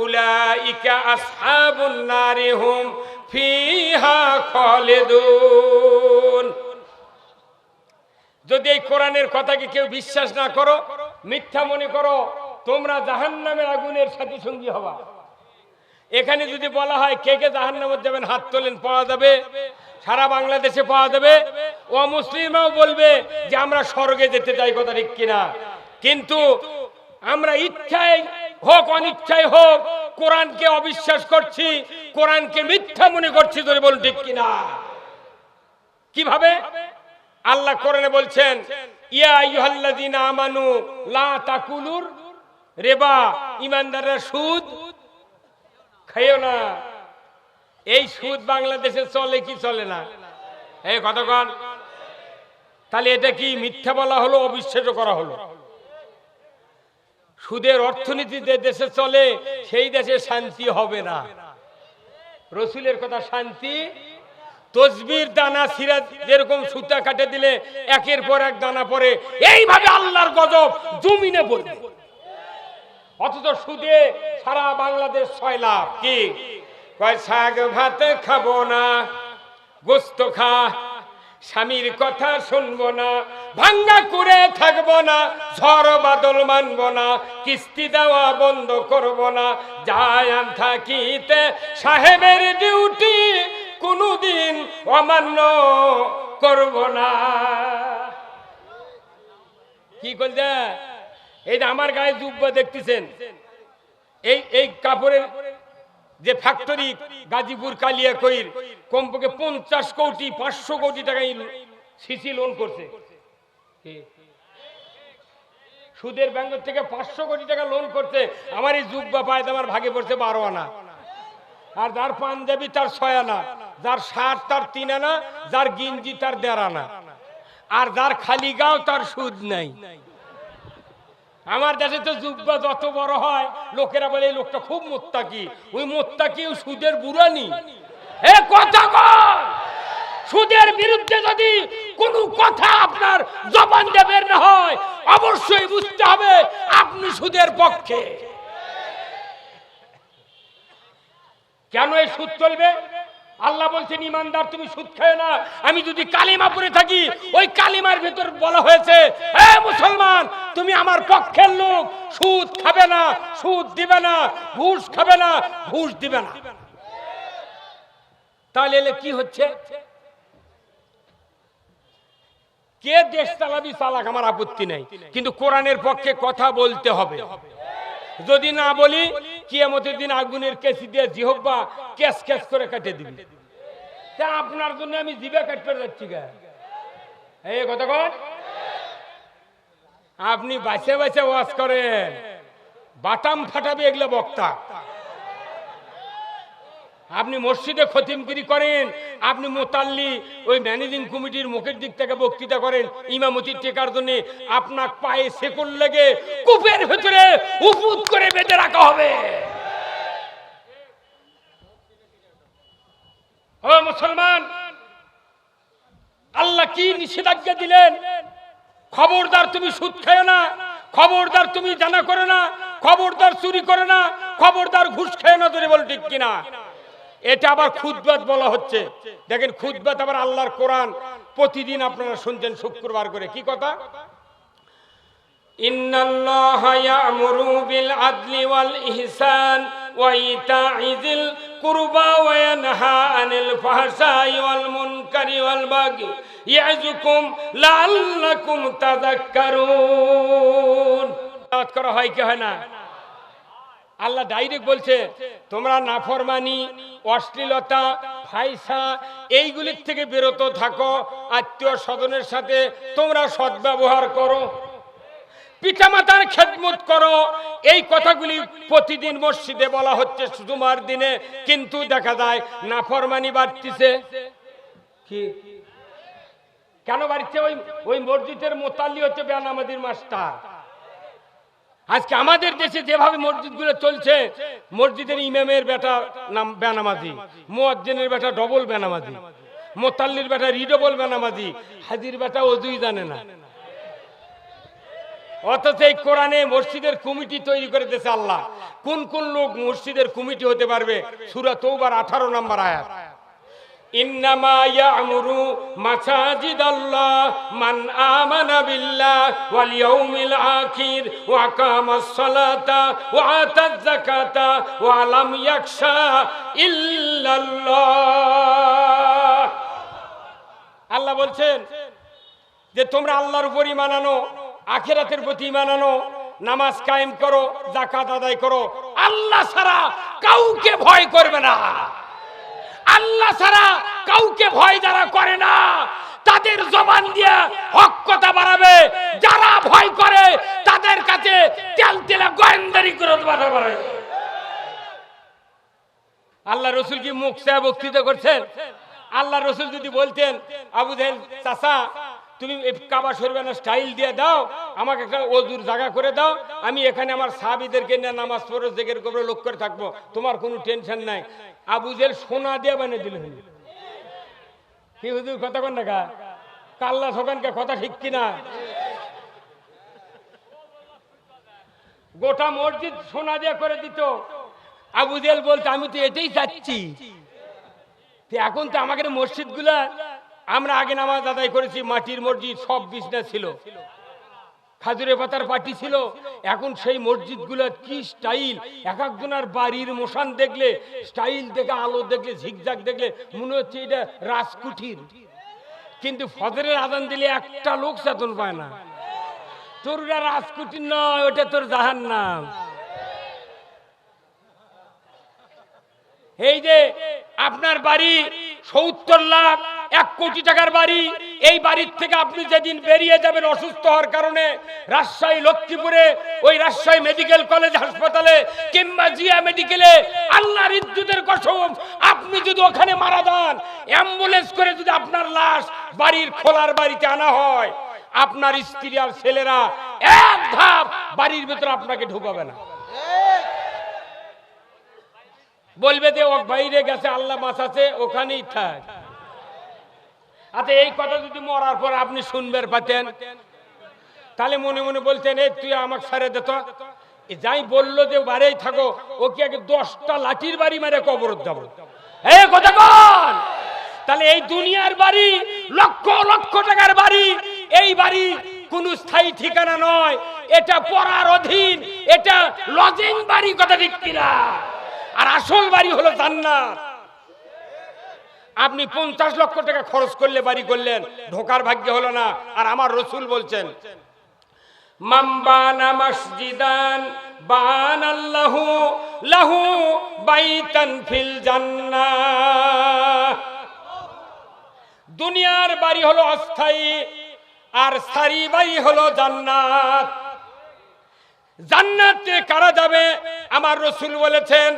উলাইকা আসহাবুন নারি হুম ফিহা খালিদুন। যদি এই কোরআনের কথাকে কেউ বিশ্বাস না করো, মিথ্যা মনে করো, তোমরা জাহান্নামের আগুনের সাথী সঙ্গী হবা। এখানে যদি বলা হয় কে কে জাহান্নামে যাবেন, হাত তোলেন, পাওয়া যাবে, সারা বাংলাদেশে পাওয়া যাবে। ও মুসলিমরাও বলবে যে আমরা স্বর্গে যেতে চাই, কথা ঠিক কিনা? কিন্তু আমরা ইচ্ছায় হোক অনিচ্ছায় হোক কোরআনকে অবিশ্বাস করছি, কোরআনকে মিথ্যা মনে করছি, ধরে বলুন ঠিক কিনা? কিভাবে? আল্লাহ কোরআনে বলছেন ইয়া আইয়ুহাল্লাযীনা আমানু লা তাকুলুর রিবা, ঈমানদাররা সুদ খাইও না। এই সুদ বাংলাদেশে চলে কি চলে না? এই কতক্ষণ? তাহলে এটা কি মিথ্যা বলা হলো, অবিশ্বাস করা হলো? সুদের অর্থনীতি যে দেশে চলে সেই দেশে শান্তি হবে না। রসুলের কথা, শান্তি তসবির দানা সিরাজ যেরকম সুতা কাটে দিলে একের পর এক দানা পড়ে, এইভাবে আল্লাহর গজব জমিনে পড়বে। অথচ সুদে সারা বাংলাদেশ 6 লাখ। কি কয়? শাক ভাত খাবো না, গোস্ত খা, স্বামীর কথা শুনবো না, ভাঙ্গা করে থাকবো না, ঝড় বাদল মানবো না, কিস্তি দেওয়া বন্ধ করবো না, যায় থাকিতে সাহেবের ডিউটি কোনদিন অমান্য করব না। কি করছে? এই যে আমার গায়ে জুব্বা দেখতেছেন, এই কাপড়ের যে ফ্যাক্টরি গাজীপুর কালিয়াকৈর কমপক্ষে 50 কোটি 500 কোটি টাকা সিসি লোন করছে। সুদের ব্যাংক থেকে 500 কোটি টাকা লোন করছে। আমার এই জুব্বা পায়জামার ভাগে পড়ছে 12 আনা, আর যার পাঞ্জাবি তার 6 আনা, যার শার্ট তার 3 আনা, যার গিঞ্জি তার 1.5 আনা, আর যার খালি গাও তার সুদ নাই। আমার দেশে তো জুব্বা যত বড় হয় লোকেরা বলে এই লোকটা খুব মুত্তাকি। ওই মুত্তাকি সুদের বুড়ানি। এ কথা কর, সুদের বিরুদ্ধে যদি কোনো কথা আপনার জবান দিয়ে বের না হয় অবশ্যই বুঝতে হবে আপনি সুদের পক্ষে। কেন এই সুদ চলবে? আল্লাহ বলছেন ইমানদার তুমি সুদ খায় না। আমি যদি কালিমা পড়ে থাকি ওই কালিমার ভিতর বলা হয়েছে হে মুসলমান তুমি আমার পক্ষের লোক, সুদ খাবে না, সুদ দিবে না, ঘুষ খাবে না, ঘুষ দিবে না। তাহলে এলে কি হচ্ছে? কে দেশ চালাবি চালাক, আমার আপত্তি নেই, কিন্তু কোরআনের পক্ষে কথা বলতে হবে। যদি না বলি কিয়ামতের দিন আগুনের কেসি দিয়ে জিহ্বা কেস কেস করে কেটে দিবি। তা আপনার জন্য আমি জিভে কাটতে যাচ্ছি গা, এই কথা কন। আপনি বাঁচে বাঁচে ওয়াজ করেন, বাটাম ফাটাবে এগুলো বক্তা। আপনি মসজিদে খতিমগিরি করেন, আপনি মোতাল্লি ওই ম্যানেজিং কমিটির মুখের দিক থেকে বক্তৃতা করেন ইমামতির টেকার জন্য, আপনার পায়ে শেকল লেগে কূপের ভেতরে উপুত করে বেঁধে রাখা হবে। ও মুসলমান, আল্লাহ কি নিষেধাজ্ঞা দিলেন? খবরদার তুমি সুদ খায় না, খবরদার তুমি জানা করে না, খবরদার চুরি করে না, খবরদার ঘুষ খায় না। ধরে বল ঠিক কিনা? এটা আবার খুতবাত বলা হচ্ছে। দেখেন খুতবাত আবার আল্লাহর কোরআন প্রতিদিন আপনারা শুনছেন শুক্রবার করে। কি কথা? ইন্নাল্লাহা ইয়া'মুরু বিল আদলি ওয়াল ইহসান ওয়া ইতা'i যিল কুরবা ওয়া ইয়ানহা আনিল ফাহশাই ওয়াল মুনকারি ওয়াল বাগি ইয়া'যুকুম লাআল্লাকুম তাযাক্কারুন। তাওয়াত করা হয় কি হয় না? আল্লাহ ডাইরেক্ট বলছে তোমরা নাফরমানি, অশ্লীলতা, ফাইসা এইগুলির থেকে বিরত থাকো, আত্মীয় স্বজনের সাথে তোমরা সদ্ব্যবহার করো, পিতামাতার খেদমত করো। এই কথাগুলি প্রতিদিন মসজিদে বলা হচ্ছে জুমার দিনে, কিন্তু দেখা যায় নাফরমানি বাড়তিছে। কি কেন বাড়ছে? ওই মসজিদের মোতাল্লি হচ্ছে বেনামাজির মাস্টার। আজকে আমাদের দেশে যেভাবে মসজিদগুলো চলছে, মসজিদের ইমামের বেটা নাম বেনামাজি, মুয়াজ্জিনের বেটা ডবল বেনামাজি, মোতাল্লির বেটা রিডবল বেনামাজি, হাজির বেটা ওযুই জানে না। অথচ এই কোরআনে মসজিদের কমিটি তৈরি করে দিয়েছে আল্লাহ। কোন কোন লোক মসজিদের কমিটি হতে পারবে? সূরা তওবার 18 নম্বর আয়াত। ইন্নামা ইয়া'মুরু মাসাজিদাল্লাহ মান আমানা বিল্লাহ ওয়াল ইয়াউমিল আখির ওয়া আকামাস সালাতা ওয়া আতাজ যাকাতা ওয়া লাম ইয়াখশা ইল্লাল্লাহ। আল্লাহ বলছেন যে তোমরা আল্লাহর উপর ঈমান আনো, আখিরাতের প্রতি ঈমান আনো, নামাজ কায়েম করো, যাকাত আদায় করো, আল্লাহ ছাড়া কাউকে ভয় করবে না। আল্লাহ ছাড়া কাউকে ভয় যারা করে না তাদের জবান দিয়ে হক কথা বাড়াবে, যারা ভয় করে তাদের কাছে তেল তেলা গোয়েন্দারি করে কথা বাড়াবে। আল্লাহ রসুল কি মুখ চেয়ে বক্তৃতা করছেন? আল্লাহ রসুল যদি বলতেন আবু জাহেল চাচা তুমি কাবা শরীফের স্টাইল দিয়ে দাও, আমাকে একটা ওযুর জায়গা করে দাও, আমি এখানে আমার সাহাবীদেরকে নিয়ে নামাজ পড়ে জিকির করব, লোক করে থাকবো, তোমার কোনো টেনশন নাই। আবু জাহেল সোনা দিয়ে বানিয়ে দিলেন। কি হুজুর কথা কন না? কাল্লা সকানকে কথা ঠিক কিনা? গোটা মসজিদ সোনা দিয়ে করে দিত। আবু জাহেল বলতে আমি তো এটাই চাচ্ছি। এখন তো আমাদের মসজিদ গুলা, আমরা আগে নামাজ আদায় করেছি মাটির মসজিদ, সব বিছনা ছিল, খাজুরের পাতার পাটি ছিল। এখন সেই মসজিদ গুলা কি স্টাইল! এক একজনের বাড়ির মোশান দেখলে, স্টাইল দেখে, আলো দেখলে, ঝিকঝাক দেখলে মনে হচ্ছে এটা রাজকুঠির। কিন্তু ফজরের আজান দিলে একটা লোক চেতন পায় না। তোর রাজকুঠির নয়, ওটা তোর জাহান্নাম। এই যে আপনার বাড়ি 70 লাখ 1 কোটি টাকার বাড়ি, এই বাড়ির থেকে আপনি যেদিন বেরিয়ে যাবেন অসুস্থ হওয়ার কারণে রাজশাহী লক্ষ্মীপুরে ওই রাজশাহী মেডিকেল কলেজ হাসপাতালে কিংবা জিয়া মেডিকেলে, আল্লাহর ইজ্জতের কসম আপনি যদি ওখানে মারা যান, অ্যাম্বুলেন্স করে যদি আপনার লাশ বাড়ির খোলার বাড়িতে আনা হয়, আপনার স্ত্রী আর ছেলেরা এক ধাপ বাড়ির ভিতরে আপনাকে ঢুকাবে না। বলবে যে ও বাইরে গেছে, আল্লাহ বাঁচাছে, ওখানেই থাক। আচ্ছা এই কথা যদি মরার পর আপনি শুনবার পাতেন, তাহলে মনে মনে বলতেন এই তুই আমাকে ছেড়ে দে তো। যাই বললো যে বাড়িই থাকো, ওকে আগে 10টা লাঠির বাড়ি মেরে কবর দেব। এই কথা কোন? তাহলে এই দুনিয়ার বাড়ি, লক্ষ লক্ষ টাকার বাড়ি, এই বাড়ি কোন স্থায়ী ঠিকানা নয়, এটা পড়ার অধীন, এটা লজিং বাড়ি, কথা ঠিক কিনা? আর আসল বাড়ি হলো জান্নাত। আপনি 50 লক্ষ টাকা খরচ করলে বাড়ি করলেন, ঢোকার ভাগ্য হলো না। আর আমার রাসূল বলছেন, মান বানা মসজিদান বানাল্লাহু লাহু বাইতান ফিল জান্নাহ। দুনিয়ার বাড়ি হলো অস্থায়ী, আর স্থায়ী বাড়ি হলো জান্নাত। জান্নাতে কারা যাবে? আমার রাসূল বলেছেন,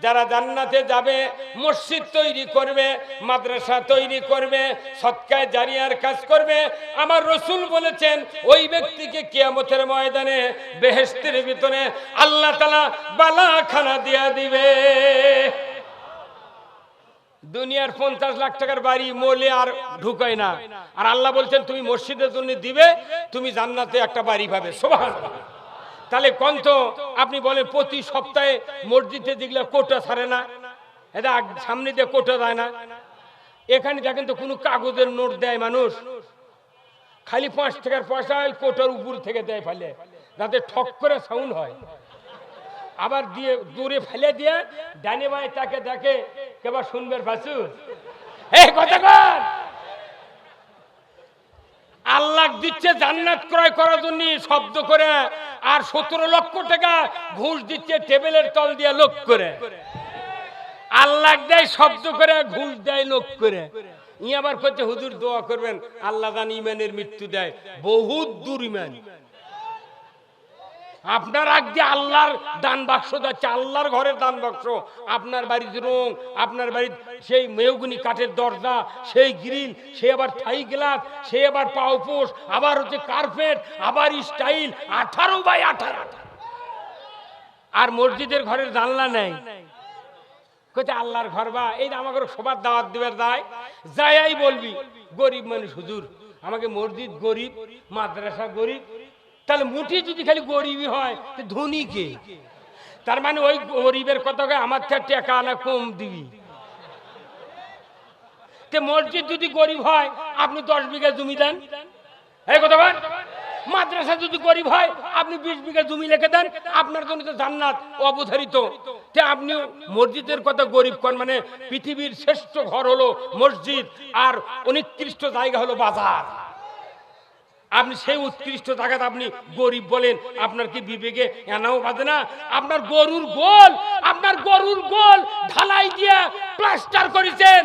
যারা জান্নাতে যাবে মসজিদ তৈরি করবে, মাদ্রাসা তৈরি করবে, সদকায়ে জারিয়ার কাজ করবে। আমার রাসূল বলেছেন, ওই ব্যক্তিকে কিয়ামতের ময়দানে বেহেশতের ভিতরে আল্লাহ তাআলা বালাখানা দিয়া দিবে। দুনিয়ার 50 লাখ টাকার বাড়ি মোলে আর ঢুকায় না, আর আল্লাহ বলছেন তুমি মসজিদের জন্য দিবে, তুমি জান্নাতে একটা বাড়ি পাবে। সুবহানাল্লাহ। তাহলে কন্ত আপনি বলেন প্রতি সপ্তাহে মসজিদে যেগুলো কোটা ছাড়ে না, এটা সামনে দিয়ে কোটা দেয় না। এখানে দেখেন তো কোনো কাগজের নোট দেয় মানুষ, খালি 5 টাকার পয়সা ওই কোটার উপর থেকে দেয় ফেলে, যাতে ঠক করে সাউন্ড হয়। আবার দিয়ে দূরে ফেলে দিয়ে ডানে বাঁয়ে তাকে দেখে কেবল শুনবে পাচ্ছু। এই কথা কর, আল্লাহ দিচ্ছে জান্নাত ক্রয় করার জন্য শব্দ করে, আর 17 লক্ষ টাকা ঘুষ দিচ্ছে টেবিলের তল দিয়ে লোক করে। আল্লাহ দেয় শব্দ করে, ঘুষ দেয় লোক করে। ই আবার করছে হুজুর দোয়া করবেন আল্লাহ জান ইমানের মৃত্যু দেয়। বহুত দূর ইমান। আপনার আগে আল্লাহর দান বাক্স যাচ্ছে, আল্লাহর ঘরের দান বাক্স। আপনার বাড়ির রং, আপনার বাড়ির সেই মেহগুনি কাঠের দরজা, সেই গ্রিল, সে আবার থাই গ্লাস, সে আবার পাউপোষ, আবার হচ্ছে কার্পেট, আবার স্টাইল 18x18। আর মসজিদের ঘরের জানলা নেই, কোথায় আল্লাহর ঘর বা এই আমাকে সবার দাওয়াত দিবার দায় যাই বলবি গরিব মানুষ হুজুর, আমাকে মসজিদ গরিব, মাদ্রাসা গরিব। তাহলে মুঠি যদি খালি গরিবই হয় ধনী কে? তার মানে ওই গরিবের কথা আমার থেকে টাকা আনা কম দিবি। মসজিদ যদি গরিব হয় আপনি 10 বিঘা জমি দেন, এই কথা বল। মাদ্রাসা যদি গরিব হয় আপনি 20 বিঘা জমি লিখে দেন, আপনার জন্য তো জান্নাত অবধারিত। আপনি মসজিদের কথা গরিব কোন? মানে পৃথিবীর শ্রেষ্ঠ ঘর হলো মসজিদ, আর উৎকৃষ্ট জায়গা হলো বাজার। আপনি সেই উৎকৃষ্ট জায়গাতে আপনি গরিব বলেন, আপনার কি বিবেকে এনাও বাজে না? আপনার গরুর গোল ঢালাই দিয়ে প্লাস্টার করেছেন,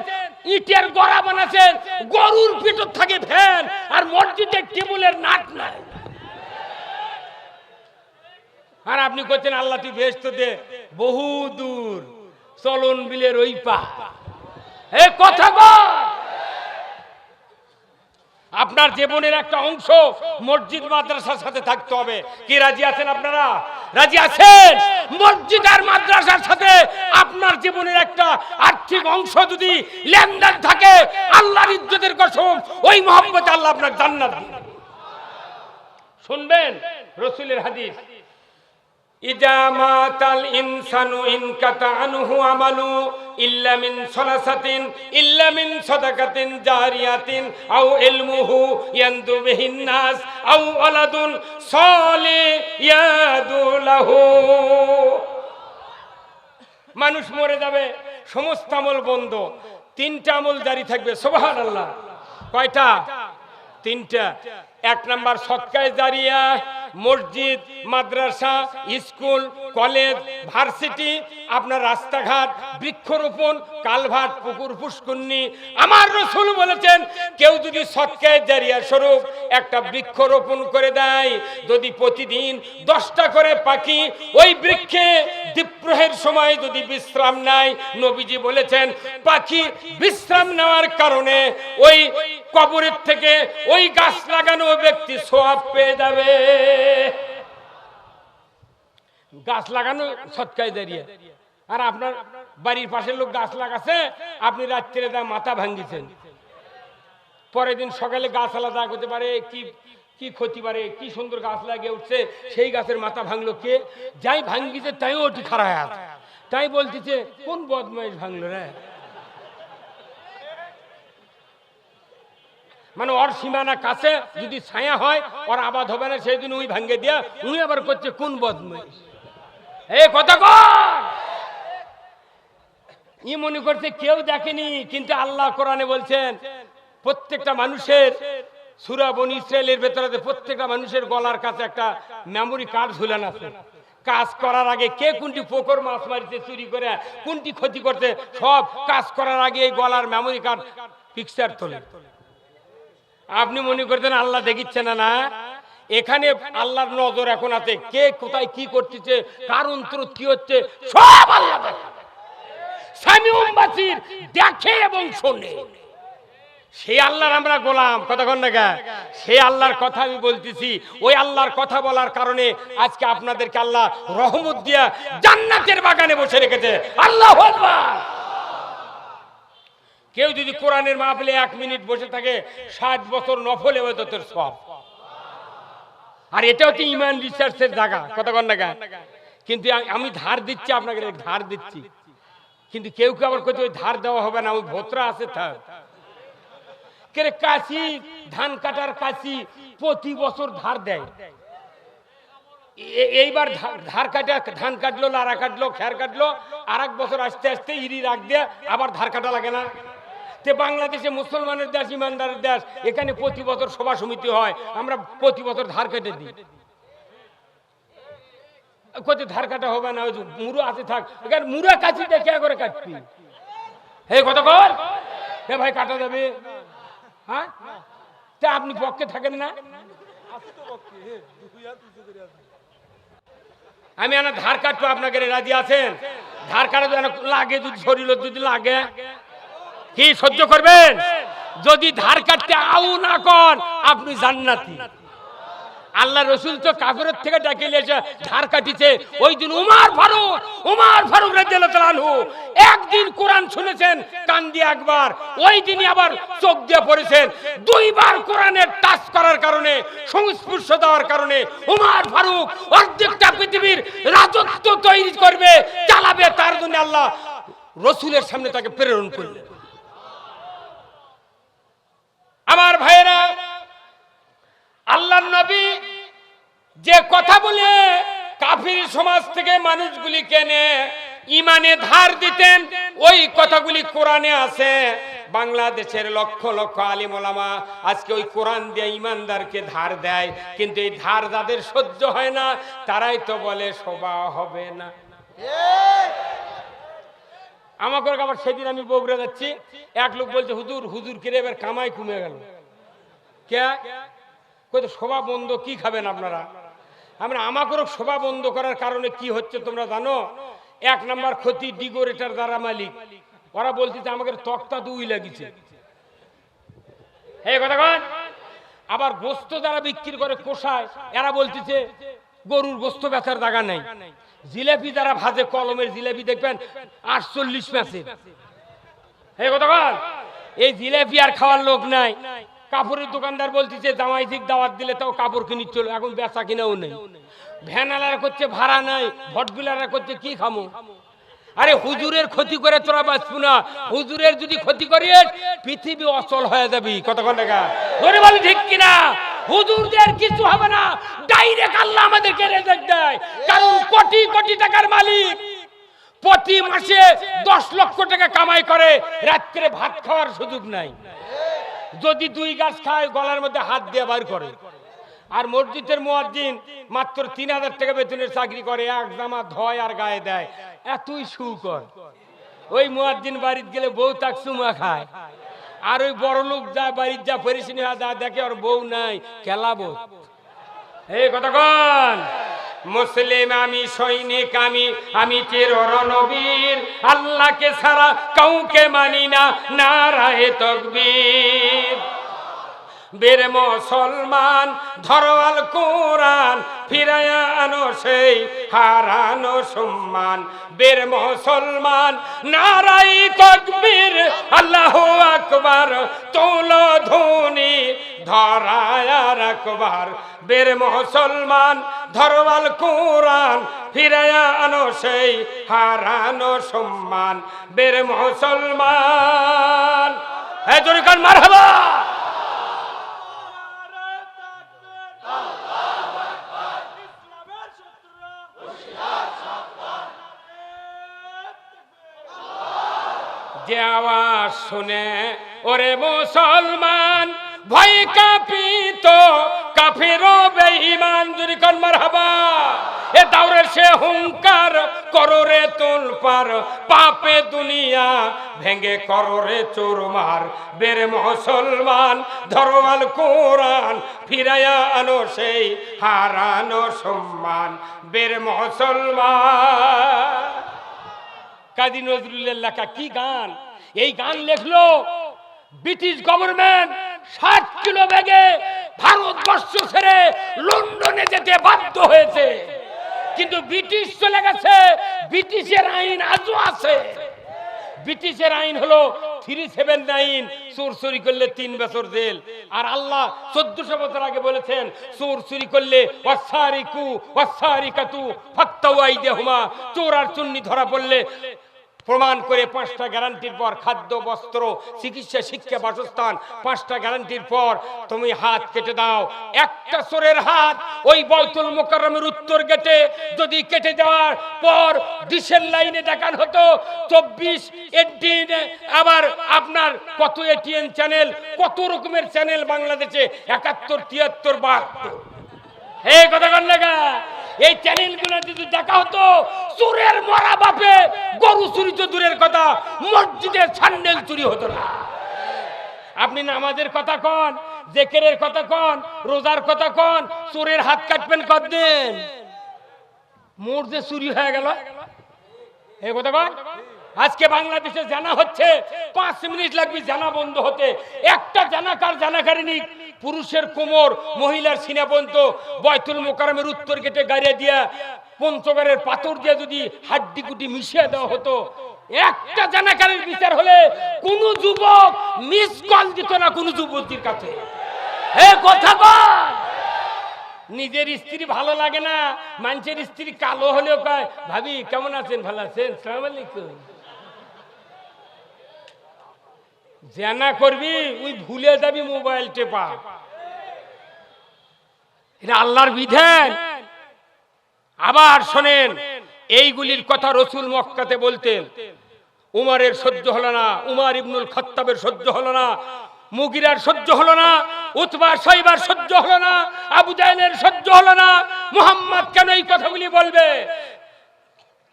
ইটের গড়া বানাচ্ছেন, গরুর পিঠর থাকে ফ্যান, আর মসজিদের টেবিলের নাট নাই। আর আপনি করছেন আল্লাহ তুই বেহেশত দে, বহু দূর চলন বিলের ওই পা। এ কথা বল। আপনার জীবনের একটা অংশ মসজিদ মাদ্রাসার সাথে থাকতে হবে। কি রাজি আছেন আপনারা? রাজি আছেন? মসজিদ আর মাদ্রাসার সাথে আপনার জীবনের একটা আর্থিক অংশ যদি লেনদেন থাকে, আল্লাহর ইজ্জতের কসম, ওই মহব্বতে আল্লাহ আপনার জান্নাত দিবেন। শুনবেন রাসূলের হাদিস, ইজা মাতাল ইনসানু ইনকাতা আনহু আমালু ইল্লা মিন সালাসাতিন ইল্লা মিন সাদাকাতিন জারিয়াতিন আও ইলমুহু ইয়ানদু বিহিন নাস আও ওয়ালাদুন সালিহ ইয়াদু লাহু। মানুষ মরে যাবে, সমস্ত আমল বন্ধ, 3টা আমল জারি থাকবে। সুবহানাল্লাহ। কয়টা? 3টা। 1 নাম্বার সদকায়ে জারিয়া, মসজিদ, মাদ্রাসা, স্কুল, কলেজ, ভার্সিটি, আপনার রাস্তাঘাট, বৃক্ষরোপণ, কালভার্ট, পুকুর, পুষ্করণী। আমার রাসূল বলেছেন, কেউ যদি সদকায়ে জারিয়া স্বরূপ একটা বৃক্ষরোপণ করে দেয়, যদি প্রতিদিন 10টা করে পাখি ওই বৃক্ষে দ্বীপ্রহের সময় যদি বিশ্রাম নেয়, নবীজি বলেছেন পাখি বিশ্রাম নেওয়ার কারণে ওই কবরের থেকে ওই গাছ লাগানো ব্যক্তি সওয়াব পেয়ে যাবে। গাছ লাগানো সদকায়ে জারিয়া। আর আপনার বাড়ির পাশের লোক গাছ লাগাছে, আপনি রাত্রে তার মাথা ভাঙ্গিছেন, পরের দিন সকালে গাছ আলাদা করতে পারে, কি ক্ষতি পারে, কি সুন্দর গাছ লাগিয়ে উঠছে, সেই গাছের মাথা ভাঙলো কে? যাই ভাঙ্গিছে তাইও ওটি খারাপ আছে, তাই বলতেছে কোন বদমাইশ ভাঙলো রে। মানে ওর সীমানা কাছে যদি ছায়া হয় ওর আবাদ হবে না, সেই দিন উই ভাঙ্গে দিয়া উনি আবার করছে কোন বদমাইশ। এই কথা কর, ই মনে করছে কেউ দেখেনি, কিন্তু আল্লাহ কোরআনে বলছেন প্রত্যেকটা মানুষের, সূরা বনী ইসরাইলের ভেতরে প্রত্যেকটা মানুষের গলার কাছে একটা মেমোরি কার্ড ঝুলানো আছে। কাজ করার আগে কে কোনটি পোকর মাছ মারিছে, চুরি করে কোনটি ক্ষতি করতে, সব কাজ করার আগে এই গলার মেমোরি কার্ড পিকচার তোলে। আপনি মনে করতেন আল্লাহ দেখিচ্ছে না? না, এখানে আল্লাহর নজর এখন আছে, কে কোথায় কি করতেছে, কার অন্তর কি হচ্ছে, সব আল্লাহ দেখে, সামিউম বাসির, দেখে এবং শোনে। সেই আল্লাহর আমরা গোলাম, কতক্ষণ না, সেই আল্লাহর কথা আমি বলতেছি। ওই আল্লাহর কথা বলার কারণে আজকে আপনাদেরকে আল্লাহ রহমত দিয়া জান্নাতের বাগানে বসে রেখেছে। আল্লাহু আকবার। কেউ যদি কোরআনের মাহফিলে 1 মিনিট বসে থাকে 60 বছর নফল ইবাদতের সওয়াব। আর এটা হচ্ছে ঈমান রিসার্চের জায়গা, কতক্ষণ না। কিন্তু আমি ধার দিচ্ছি আপনাকে, ধার দিচ্ছি, কিন্তু কেউ কেউ আবার কইতে ওই ধার দেওয়া হবে না, ওই ভোতরা আছে থাক। কে কাশি, ধান কাটার কাশি প্রতি বছর ধার দেয়। এইবার ধার কাটা, ধান কাটলো, লারা কাটলো, খের কাটলো, আর 1 বছর আসতে আসতে ইরি রাখ দিয়ে আবার ধার কাটা লাগে না? তে বাংলাদেশে মুসলমানের দেশ, ইমানদারের দেশ, এখানে প্রতি বছর সভা সমিতি হয়, আমরা প্রতি বছর ধার কেটে দিই। কত ধার কাটা হবে না, ওই মুড়ো আছে থাক, এখানে মুড়া কাছি দেখে করে কাটবি। হে কত কর, হে ভাই কাটা যাবে, হ্যাঁ? তা আপনি পক্ষে থাকেন না? আমি আনা ধার কাটবো, আপনাকে রাজি আছেন? ধার কাটা যদি লাগে, যদি শরীর যদি লাগে, কি সহ্য করবেন? যদি ধার কাটতে আউ না কর, আপনি জান্নাতি। আল্লাহ রসুল তো কাফেরের থেকে ডাকে নিয়েছে, ধার কাটিছে। ওই দিন উমর ফারুক রাদিয়াল্লাহু তাআলা আনহু একদিন কোরআন শুনেছেন কান দিয়ে একবার, ওই দিনই আবার চোখ দিয়ে পড়েছেন। 2 বার কোরআনের টাচ করার কারণে, সংস্পর্শ দেওয়ার কারণে উমর ফারুক অর্ধেকটা পৃথিবীর রাজত্ব তৈরি করবে, চালাবে, তার জন্য আল্লাহ রসুলের সামনে তাকে প্রেরণ করলেন। আমার ভাইয়েরা, আল্লাহর নবী যে কথা বলে কাফির সমাজ থেকে মানুষগুলি কেনে ইমানে ধার দিতেন, ওই কথাগুলি কোরআনে আছে। বাংলাদেশের লক্ষ লক্ষ আলিম ওলামা আজকে ওই কোরআন দিয়ে ইমানদারকে ধার দেয়, কিন্তু এই ধার যাদের সহ্য হয় না, তারাই তো বলে শোভা হবে না। আমাকে আবার সেদিন আমি বগুড়া যাচ্ছি, এক লোক বলছে হুজুর কিরে এবার কামাই কমে গেল। কে কইতো শোভা বন্ধ, কি খাবেন আপনারা? আমরা আমাকেও শোভা বন্ধ করার কারণে কি হচ্ছে তোমরা জানো? 1 নাম্বার ক্ষতি ডিগোরেটার দ্বারা মালিক, ওরা বলতেছে আমাকে তক্তা 2 লাগিছে। এই কথা কন। আবার গোস্ত যারা বিক্রি করে কোষায়, এরা বলতেছে গরুর গোস্ত বেচার জায়গা নাই। জিলাপি যারা ভাজে, কলমের জিলাপি দেখবেন 48 মাসে। এই কথা কন। এই জিলাপি আর খাওয়ার লোক নাই। কাপড়ের দোকানদার বলতেছে জামাই ঠিক দাওয়াত দিলে তাও কাপড় কিনে চলো, এখন বেচা কিনাও নেই। ভ্যানালারা করছে ভাড়া নাই, ভটগুলারা করছে কি খামো। আরে হুজুরের ক্ষতি করে তোরা বাঁচবো না, হুজুরের যদি ক্ষতি করিস পৃথিবী অচল হয়ে যাবি। কতক্ষণ টাকা ধরে বলি ঠিক কিনা? হুজুরদের কিছু হবে না, ডাইরেক্ট আল্লাহ আমাদেরকে রেজাক দেয়, কারণ কোটি কোটি টাকার মালিক। প্রতি মাসে 10 লক্ষ টাকা কামাই করে, রাত্রে ভাত খাওয়ার সুযোগ নাই। যদি 2 গাছ খায় গলার মধ্যে হাত দিয়ে বার করে। আর মসজিদের মুয়াজ্জিন মাত্র 3000 টাকা বেতনের চাকরি করে, 1 জামা ধয় আর গায়ে দেয়, এতই সুকর। ওই মুয়াজ্জিন বাড়িতে গেলে বউ তাক চুমা খায়, আর ওই বড় লোক যায় বাড়ির যা পরিচিনি যা দেখে ওর বউ নাই, কেলাবো। এই কথা কন। মুসলিম আমি, সৈনিক আমি চির রণবীর, আল্লাহকে ছাড়া কাউকে মানি না, নারায়ে তাকবীর। বীর মুসলমান ধরো আল কোরআন, ফিরায়া আনো সেই হারানো সম্মান। বীর মুসলমান নারায়ে তাকবীর, আল্লাহু আকবার, তোলো ধ্বনি ধরায়া রাখবার। বীর মুসলমান ধরো আল কোরআন, ফিরায়া আনো সেই হারানো সম্মান। বীর মুসলমান, হে জোরে কান মারহাবা। বীর মুসলমান ধরো আল কোরআন, ফিরায়া আনো সেই হারানো সম্মান। বীর মুসলমান ধরো আল কোরআন, ফিরায়া আনো সেই হারানো সম্মান। বীর মুসলমান, হে জোরে কান মারহাবা। বীর মুসলমান ধরো আল কোরআন, ফিরায়া আনো সেই হারানো সম্মান। বীর মুসলমান, হে জোরে কান মারহাবা। যে আওয়াজ শুনে ওরে মুসলমান ভয় কাঁপিত কাফির ও বেঈমান জুরি কোন মারহাবা এ দাওরে সে হুঙ্কার কররে তুলপার পাপে দুনিয়া ভেঙে কররে চুরমার বের মুসলমান ধরো আল কোরআন ফিরায়া আনো সেই হারানো সম্মান বের মুসলমান। কাজী নজরুলের লেখা কি গান! এই গান লেখলো ব্রিটিশ গভর্নমেন্ট 60 কিলো বেগে ভারতবর্ষ ছেড়ে লন্ডনে যেতে বাধ্য হয়েছে, কিন্তু ব্রিটিশ চলে গেছে। ব্রিটিশের আইন আজও আছে। ব্রিটিশের আইন হলো 379, চোর চুরি করলে 3 বছর জেল। আর আল্লাহ 1400 বছর আগে বলেছেন চোর চুরি করলে ওয়াসারিকু ওয়াসারিকাতু ফাক্তাউ আইদিহুমা, চোর আর চুন্নি ধরা পড়লে প্রমাণ করে 5টা গ্যারান্টির পর খাদ্য, বস্ত্র, চিকিৎসা, শিক্ষা, বাসস্থান 5টা গ্যারান্টির পর তুমি হাত কেটে দাও। একটা চোরের হাত ওই বাইতুল মুকাররমের উত্তর গেটে যদি কেটে যাওয়ার পর ডিসেল লাইনে দেখান হতো 24 18, আবার আপনার কত এটিএন চ্যানেল, কত রকমের চ্যানেল বাংলাদেশে 71 73 72। এই কথা কন লাগা, এই চ্যানেলগুলো যদি দেখা হতো চোরের মরা বাপে গরু চুরি তো দূরের কথা, মসজিদের স্যান্ডেল চুরি হতো না। আপনি নামাজের কথা কন, জিকিরের কথা কন, রোজার কথা কন, চোরের হাত কাটবেন কতদিন? মোর যে চুরি হয়ে গেল এই কথা কন। আজকে বাংলাদেশে জানা হচ্ছে 5 মিনিট লাগবে জানা বন্ধ হতে। একটা জানাকার জানাকারিনী পুরুষের কোমর, মহিলার সিনা পর্যন্ত বাইতুল মুকাররমের উত্তর গেটে গাড়িয়ে দিয়া পঞ্চগড়ের পাথর দিয়ে যদি হাড্ডি কুটি মিশিয়ে দেওয়া হতো, একটা জানাকারের বিচার হলে কোন যুবক মিস কল দিত না কোন যুবতীর কাছে। হে কথা বল, নিজের স্ত্রী ভালো লাগে না, মানুষের স্ত্রী কালো হলেও কয় ভাবি কেমন আছেন, ভালো আছেন, আসসালামু আলাইকুম। জানা করবি ওই ভুলে যাবি মোবাইল টেপা। এটা আল্লাহর বিধান। আবার শোনেন, এইগুলির কথা রাসূল মক্কাতে বলতেন। উমরের সহ্য হলো না, উমর ইবনুল খাত্তাবের সহ্য হলো না, মুগিরার সহ্য হলো না, উতবা সাইবার সহ্য হলো না, আবু জাহেলের সহ্য হলো না। মুহাম্মদ কেন এই কথাগুলি বলবে?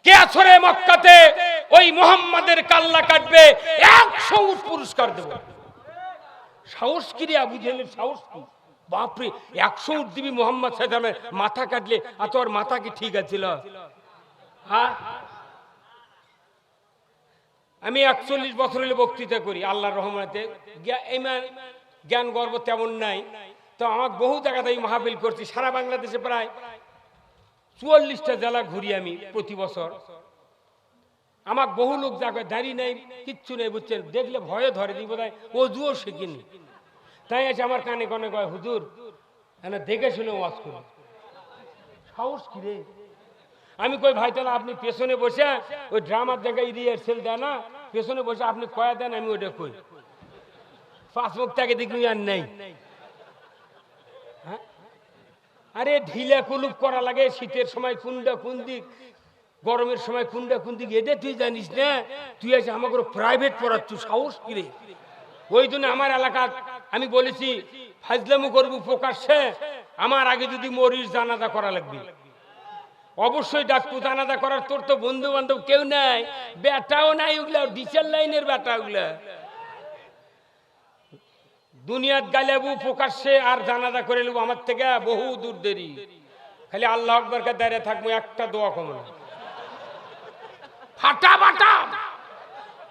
কে আসরে মক্কাতে ওই মুহাম্মাদের কাল্লা কাটবে 100 উট পুরস্কার দেব। সাহস কি রে আবু জাহেলের, সাহস কি? বাপরে 100 উট দিবি মুহাম্মদ সাল্লাল্লাহু আলাইহি ওয়াসাল্লামের মাথা কাটলে? আর তোর মাথা কি ঠিক আছিল? হ্যাঁ, আমি 41 বছর হলে বক্তৃতা করি আল্লাহর রহমতে। জ্ঞান গর্ব তেমন নাই, তো আমাকে বহু জায়গাতে মাহফিল করছি। সারা বাংলাদেশে প্রায় 44টা জেলা ঘুরি আমি প্রতি বছর। আমাকে বহু লোক জায়গায় দাঁড়িয়ে নেই, কিচ্ছু নেই, বুঝছেন, দেখলে ভয়ে ধরে দিই, বোধ হয় অজুও শিখিনি। তাই আছে আমার কানে কানে কয় হুজুর দেখে শুনে ওয়াজ করি। সাহস কি রে? আমি কই ভাই তাহলে আপনি পেছনে বসে ওই ড্রামার জায়গায় রিহার্সেল দেয় না, পেছনে বসে আপনি কয়া দেন, আমি ওটা কই। 5 মুখ তাকে দেখি আর নেই। হ্যাঁ, আরে ঢিলা কুলুপ করা লাগে, শীতের সময় কুন্ডা কোন দিক, গরমের সময় কুন্ডা কোন দিক, এটা তুই জানিস না? তুই আছে আমাকে প্রাইভেট পড়াচ্ছ, সাহস কি রে? ওই জন্য আমার এলাকা আমি বলেছি ফাজলামু করবো প্রকাশ্যে, আমার আগে যদি মরিস জানাজা করা লাগবে, অবশ্যই ডাকবো জানাজা করার। তোর তো বন্ধু বান্ধব কেউ নাই, বেটাও নাই, ওগুলা ডিসেল লাইনের বেটা, ওগুলা দুনিয়াত গালেবু প্রকাশ্যে আর জানাজা করে নেবো আমার থেকে বহু দূর দেরি। খালি আল্লাহ আকবার কে দাঁড়িয়ে থাকবো, একটা দোয়া কমো না, ফাটা বাটা।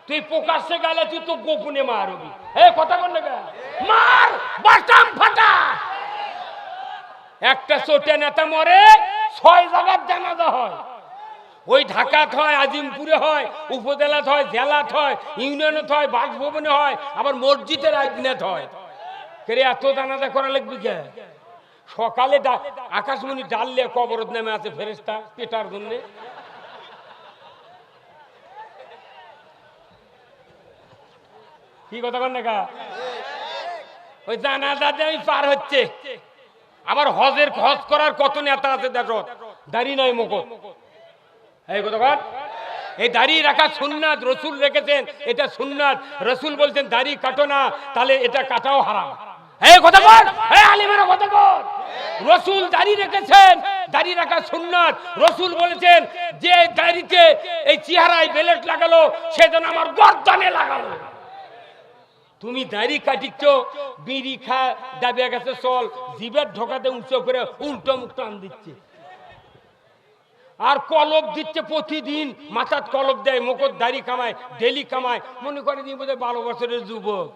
তুই প্রকাশ্যে গেলে তুই তো গোপনে মারবি। হে কথা বল না, মার বাটাম ফাটা। একটা চোটে নেতা মরে 6 জায়গার জানাজা হয়। ওই ঢাকাত হয়, আজিমপুরে হয়, উপজেলাত হয়, জেলাত হয়, ইউনিয়নত হয়, বাসভবনে হয়, আবার মসজিদের আইনাত হয়। কেরে এত জানাজা করা লাগবে কে? সকালে আকাশমণি ডাললে কবরত নামে আছে ফেরেশতা পেটার জন্য। কি কথা বল না? ওই জানাজাতে আমি পার হচ্ছে। আবার হজ করার কত নেতা আছে দেখো, দাড়ি নাই মুকুট। এই কথা বল, এই দাড়ি রাখা সুন্নাত, রসুল রেখেছেন, এটা সুন্নাত। রসুল বলছেন দাড়ি কাটো না, তাহলে এটা কাটাও হারাম। এই কথা বল, এই আলিমেরা কথা বল। রসুল দাড়ি রেখেছেন, দাড়ি রাখা সুন্নাত। রসুল বলেছেন যে দাড়িতে এই চেহারায় বেলেট লাগালো সে যেন আমার গর্দানে লাগালো। তুমি দাড়ি কাটিচ্ছ, বিড়ি খা দাবিয়া গেছে চল, জিভের ঢোকাতে উঁচু করে উল্টো মুখ টান দিচ্ছে, আর কলব দিচ্ছে প্রতিদিন, মাথার কলব দেয়, মুখত দাড়ি কামায়, ডেলি কামায়, মনে করে দিয়ে বোধহয় 12 বছরের যুবক।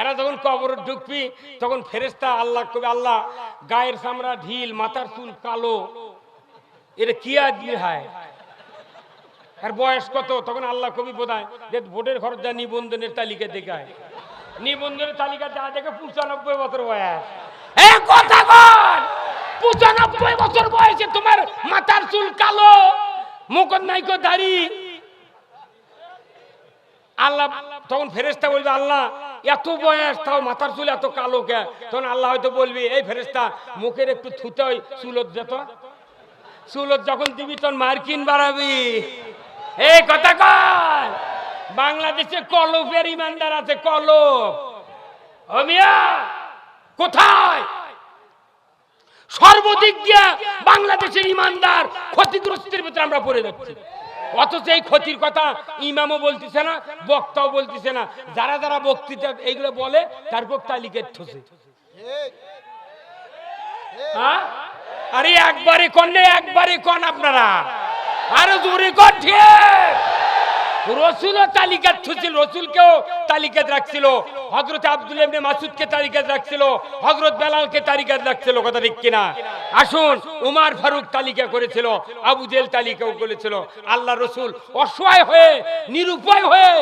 এরা যখন কবরে ঢুকবি তখন ফেরেশতা আল্লাহ কবে, আল্লাহ গায়ের চামড়া ঢিল, মাথার চুল কালো, এটা কি আদমি হয়, আর বয়স কত? তখন আল্লাহ কবি বোধায় যে ভোটের খরচ যা নিবন্ধনের তালিকা দেখায়, নিবন্ধনের তালিকা যা দেখে 95 বছর বয়স। এই কথা বল, 95 বছর বয়সে তোমার মাথার চুল কালো, মুখত নাইকো দাড়ি। আল্লাহ তখন ফেরেশতা বলবে, আল্লাহ এত বয়স তাও মাথার চুল এত কালো কে? তখন আল্লাহ হয়তো বলবি, এই ফেরেশতা মুখের একটু থুতে হয়, চুলত যেত, চুলত যখন দিবি তখন মার্কিন বাড়াবি। এই কথা কয়, বাংলাদেশে কলবের ইমানদার আছে, কলব। ও মিয়া কোথায়? সর্বদিক দিয়ে বাংলাদেশের ইমানদার ক্ষতিগ্রস্তের ভিতরে আমরা পড়ে যাচ্ছি। অথচ এই ক্ষতির কথা ইমামও বলতেছে না, বক্তাও বলতেছে না। যারা যারা বক্তৃতা এইগুলো বলে তারপর তালিকায় ঠসে। হ্যাঁ, আরে একবারে কন, একবারে কন আপনারা, আরো জোরে কন। ঠিক, রসুলও তালিকাত ছিল, রসুলকেও তালিকাত রাখছিল, হযরত আব্দুল্লাহ ইবনে মাসউদকে তালিকাত রাখছিল, হযরত বেলালকে তালিকাত রাখছিল। কথা ঠিক কিনা? আসুন, উমর ফারুক তালিকা করেছিল, আবু জেহেল তালিকাও করেছিল। আল্লাহ রসুল অসহায় হয়ে, নিরুপায় হয়ে,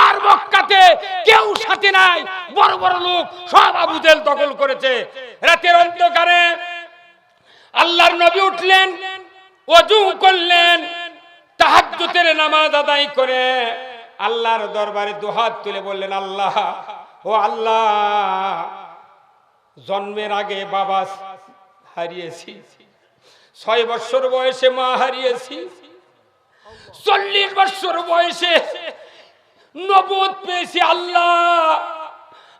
আর মক্কাতে কেউ সাথে নাই, বড় বড় লোক সব আবু জেহেল দখল করেছে। রাতের অন্ধকারে আল্লাহর নবী উঠলেন, ওযু করলেন, তাহাজ্জুদের নামাজ আদায় করে আল্লাহর দরবারে দুহাত তুলে বললেন, আল্লাহ, ও আল্লাহ, জন্মের আগে বাবা হারিয়েছি, 6 বছর বয়সে মা হারিয়েছি, 40 বছর বয়সে নবুয়ত পেয়েছি। আল্লাহ,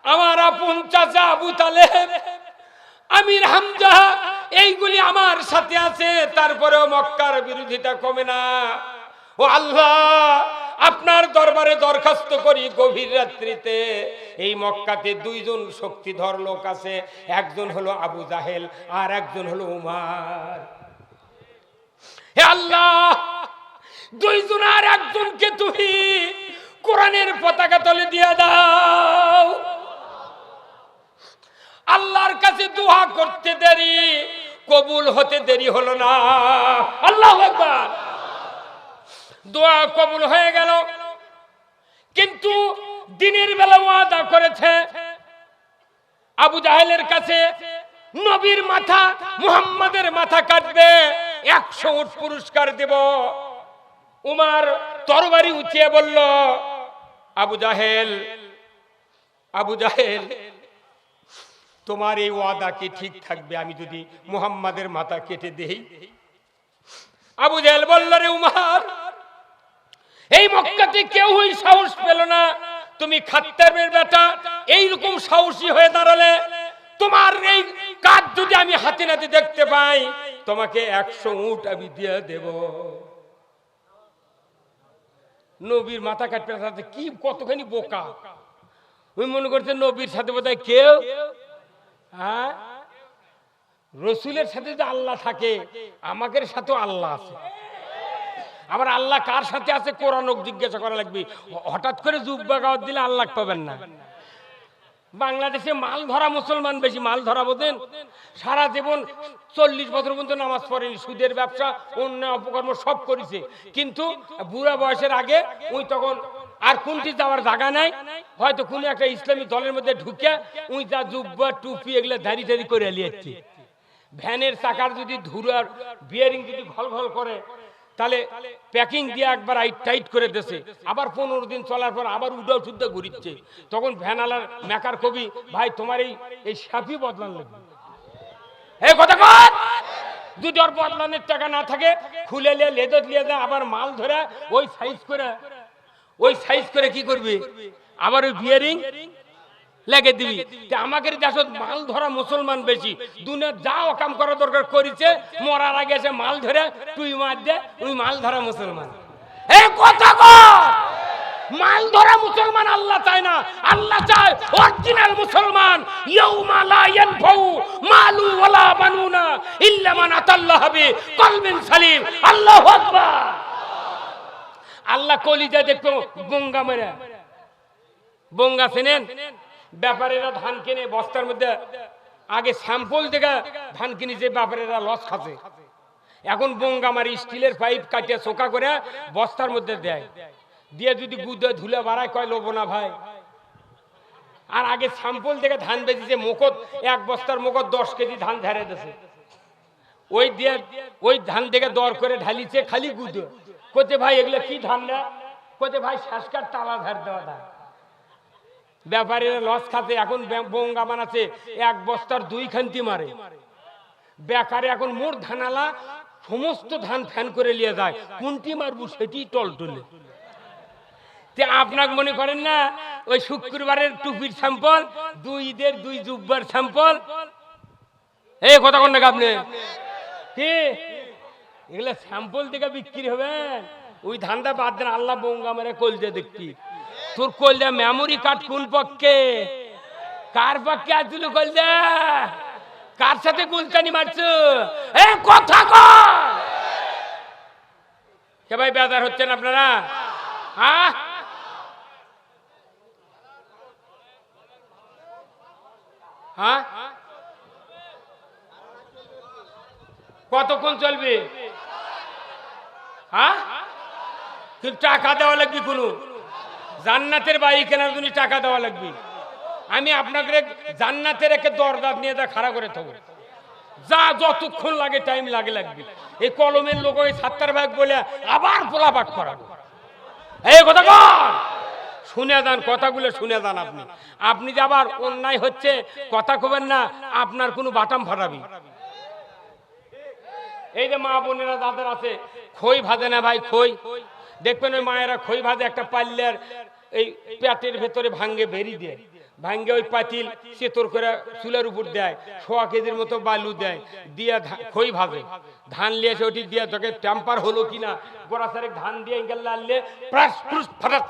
আমার আপন চাচা আবু তালেব, আমির হামজা, এইগুলি আমার সাথে আছে, তারপরেও মক্কার বিরোধিতা কমে না। ও আল্লাহ, আপনার দরবারে দরখাস্ত করি, গভীর রাত্রিতে এই মক্কাতে 2 জন শক্তিধর লোক আছে, একজন হলো আবু জাহেল আর একজন হলো উমর। হে আল্লাহ, 2 জন আর একজনকে তুমি কোরআনের পতাকা তলে দিয়ে দাও। আল্লাহর কাছে দোয়া করতে দেরি, কবুল হতে দেরি হলো না। আল্লাহু আকবার। দোয়া কবুল হয়ে গেল, কিন্তু দিনের বেলা ওয়াদা করেছে আবু জাহেলের কাছে নবীর মাথা, মুহাম্মাদের মাথা কাটবে, 100 উট পুরস্কার দেব। উমর তরবারি উঠিয়ে বলল, আবু জাহেল, আবু জাহেল, তোমার এই ওয়াদা কি ঠিক থাকবে আমি যদি মুহাম্মাদের মাথা কেটে দেই? আবু জাহেল বলল, রে উমর, এই মক্কাতে কেউই সাহস পেল না, তুমি খাত্তাবের বেটা, এইরকম সাহসী হয়ে দাঁড়ালে, তোমার এই কাজ যদি আমি হাতে নাতে দেখতে পাই, তোমাকে 100 উট আমি দিয়ে দেব। নবীর মাথা কাটবে সাথে কি কতখানি বোকা! ওই মনে করছে নবীর সাথে বোধহয় কেউ, হ্যাঁ, রসুলের সাথে যে আল্লাহ থাকে, আমাদের সাথেও আল্লাহ আছে। আবার আল্লাহ কার সাথে আছে কোরআন জিজ্ঞাসা করা লাগবে। হঠাৎ করে জুব্বা গাওয়াত দিলে আল্লাহ পাবেন না। বাংলাদেশে মাল ধরা মুসলমান বেশি, মাল ধরা বোঝেন, সারা জীবন 40 বছর পর্যন্ত নামাজ পড়েনি, সুদের ব্যবসা, অন্যায় অপকর্ম সব করেছে, কিন্তু বুড়া বয়সের আগে ওই তখন আর কোনটি যাওয়ার জায়গা নাই, হয়তো কোন একটা ইসলামী দলের মধ্যে ঢুকে ওই যা জুব্বা টুপি এগুলো ধারি ধারি করে লিয়েছে। ভ্যানের চাকার যদি ধুরার বিয়ারিং যদি ঘল ঘল করে, তাহলে প্যাকিং দিয়ে একবার টাইট করে দিয়েছে, আবার 15 দিন চলার পর আবার উডাও শুদ্ধ ঘুরিচ্ছে। তখন ভ্যানালার মেকার কবি, ভাই তোমার এই সাফি বদলান লাগবে। এই কথা কর, যদি ওর বদলানোর টাকা না থাকে খুলে নিয়ে লেদত নিয়ে দেয়, আবার মাল ধরে ওই সাইজ করে কি করবি, আবার ওই বিয়ারিং লেগে দিবি। আমাদের দেশত মাল ধরা মুসলমান বেশি, দুনিয়া যা অকাম করা দরকার করেছে, মরার আগে এসে মাল ধরে তুই মার দে, ওই মাল ধরা মুসলমান। এই কথা কর, মাল ধরা মুসলমান আল্লাহ চায় না, আল্লাহ চায় অরিজিনাল মুসলমান। ইয়াউমা লা ইয়ানফাউ মালু ওয়ালা বানুনা ইল্লা মান আতাল্লাহ বিকলবিন সালিম। আল্লাহু আকবার। আল্লাহ কলিজা দেখো বঙ্গা মেরে, বঙ্গা চেনেন? ব্যাপারীরা ধান কিনে বস্তার মধ্যে, আগে স্যাম্পল থেকে ধান কিনে যে ব্যাপারীরা লস খাচ্ছে, এখন বঙ্গা মারি স্টিলের পাইপ কাটিয়ে চোকা করে বস্তার মধ্যে দেয়, দিয়ে যদি গুদে ধুলে বাড়ায় কয় লোবো না ভাই। আর আগে স্যাম্পল থেকে ধান বেঁচেছে মুখত, এক বস্তার মুখত 10 কেজি ধান ঝাড়ে দিয়েছে, ওই দিয়ে ওই ধান থেকে দর করে ঢালিছে খালি গুদে। কোতে ভাই এগুলো কি ধান না? কোতে ভাই শ্বাসকার তালা ধার দেওয়া ধান। ব্যাপারীরা লস খাতে, এখন বঙ্গা বানাচ্ছে, এক বস্তার 2 খান্তি মারে। বেকারে এখন মোট ধানালা সমস্ত ধান ফ্যান করে নিয়ে যায়, কোনটি মারবো সেটি টলটলে। আপনাকে মনে করেন না ওই শুক্রবারের টুপির স্যাম্পল, 2 ঈদের 2 জুব্বার স্যাম্পল, এই কথা কোন না আপনি কি এগুলা স্যাম্পল থেকে বিক্রি হবে? ওই ধানটা বাদ দেন, আল্লাহ বঙ্গা মেরে কলজে দেখবি। তোর কলজা মেমোরি কার্ড কোন পক্ষে, কার পক্ষে আসছিল কলজা, কার সাথে গুলচানি মারছো? এই কথা কর কে ভাই, বেজার হচ্ছেন আপনারা? হ্যাঁ, হ্যাঁ, কতক্ষণ চলবে? হ্যাঁ, কিন্তু টাকা দেওয়া লাগবে, কোনো জান্নাতের বাড়ি কেনার জন্য টাকা দেওয়া লাগবে। আমি আপনাকে জান্নাতের একে দরদার নিয়ে যা খাড়া করে থাকবো, যা যতক্ষণ লাগে টাইম লাগবে। এই কলমের লোক ওই 70 ভাগ বলে আবার পোলা পাঠ করাবো। এই কথা কর, শুনে যান, কথাগুলো শুনে যান। আপনি যে আবার অন্যায় হচ্ছে কথা কবেন না, আপনার কোনো বাটাম ফাটাবি। এই যে মা বোনেরা যাদের আছে খই ভাজে না ভাই, খই দেখবেন ওই মায়েরা খই ভাজে, একটা পাল্লার এই পেটের ভেতরে ভাঙ্গে বেরি দেয়, ভাঙ্গে ওই পাতিল চেতর করে চুলের উপর দেয়, 100 কেজির মতো বালু দেয়, দিয়ে খই ভাজে, ধান লিয়ে এসে ওটি দিয়ে তোকে টেম্পার হলো কিনা গোড়া সারেক ধান দিয়ে ইঙ্গেল লাললে প্রাস প্রুস ফাটাত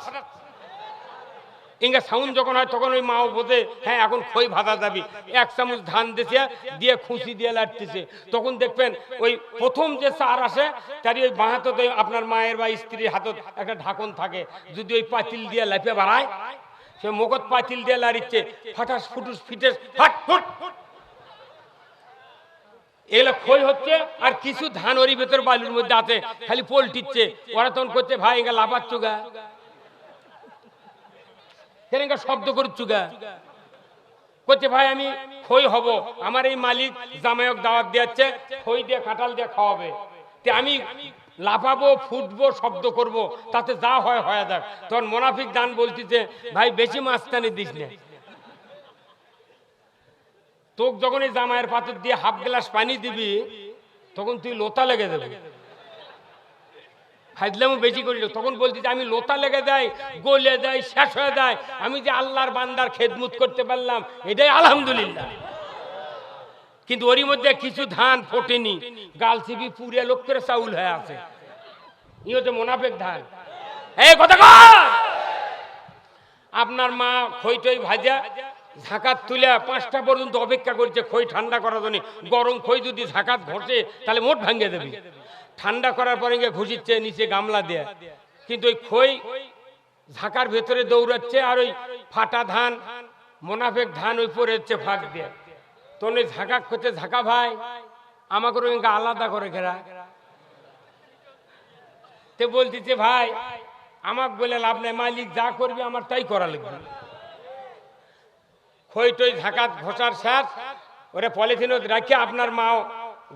ইঙ্গা সাউন্ড যখন হয় তখন ওই মাও বোঝে হ্যাঁ এখন খই ভাজা যাবি। 1 চামচ ধান দিছে, দিয়ে খুশি দিয়ে লাটতেছে, তখন দেখবেন ওই প্রথম যে চার আসে তারই ওই বাঁ হাতে আপনার মায়ের বা স্ত্রীর হাতত একটা ঢাকন থাকে, যদি ওই পাতিল দিয়ে লাফে বাড়ায়, সে মুখত পাতিল দিয়ে লাড়িচ্ছে, ফাটাস ফুটুস ফিটেস ফাট ফুট, এগুলো খই হচ্ছে। আর কিছু ধান ওরই ভেতর বালুর মধ্যে আছে, খালি পোল্টিচ্ছে, ওরা তখন করছে ভাই এঙ্গা লাফাচ্ছ গা, শব্দ করছু গা, করছে ভাই আমি খই হব, আমার এই মালিক জামাইক দাওয়াত দিচ্ছে, খই দিয়ে কাঁঠাল দিয়ে খাওয়াবে, আমি লাফাবো ফুটবো শব্দ করব, তাতে যা হয় হয়ে যাক। তখন মুনাফিক দান বলতেছে ভাই বেশি মাস্তানি দিস না, তোকে যখন এই জামাইয়ের পাথর দিয়ে হাফ গ্লাস পানি দিবি তখন তুই লোতা লেগে দেবে, ফাইজলামও বেশি করিল। তখন বলছি যে আমি লোতা লেগে যায়, গলে যায়, শেষ হয়ে যায়, আমি যে আল্লাহর বান্দার খেদমত করতে পারলাম এটাই আলহামদুলিল্লাহ। কিন্তু ওরই মধ্যে কিছু ধান ফোটেনি, গালসিবি পুরে লোক করে চাউল হয়ে আছে, ই হচ্ছে মুনাফিক ধান। এই কথা কর, আপনার মা খই টই ভাজা ঝাঁকাত তুলে 5টা পর্যন্ত অপেক্ষা করছে খই ঠান্ডা করার জন্য। গরম খই যদি ঝাঁকাত ঘষে তাহলে মোট ভাঙে দেবে, ঠান্ডা করার পরে গিয়ে ঘুষিচ্ছে নিচে গামলা দিয়ে, কিন্তু ওই খই ঝাঁকার ভেতরে দৌড়াচ্ছে, আর ওই ফাটা ধান মুনাফিক ধান ওই পরে হচ্ছে ফাঁক দিয়ে। তখন ওই ঝাঁকা করছে, ঝাঁকা ভাই আমাকে ওই আলাদা করে ঘেরা, তে বলতেছে ভাই আমাকে বলে লাভ নাই, মালিক যা করবে আমার তাই করা লাগবে। খই টই ঝাঁকাত ঘষার শেষ, ওরে পলিথিনত রাখে আপনার মাও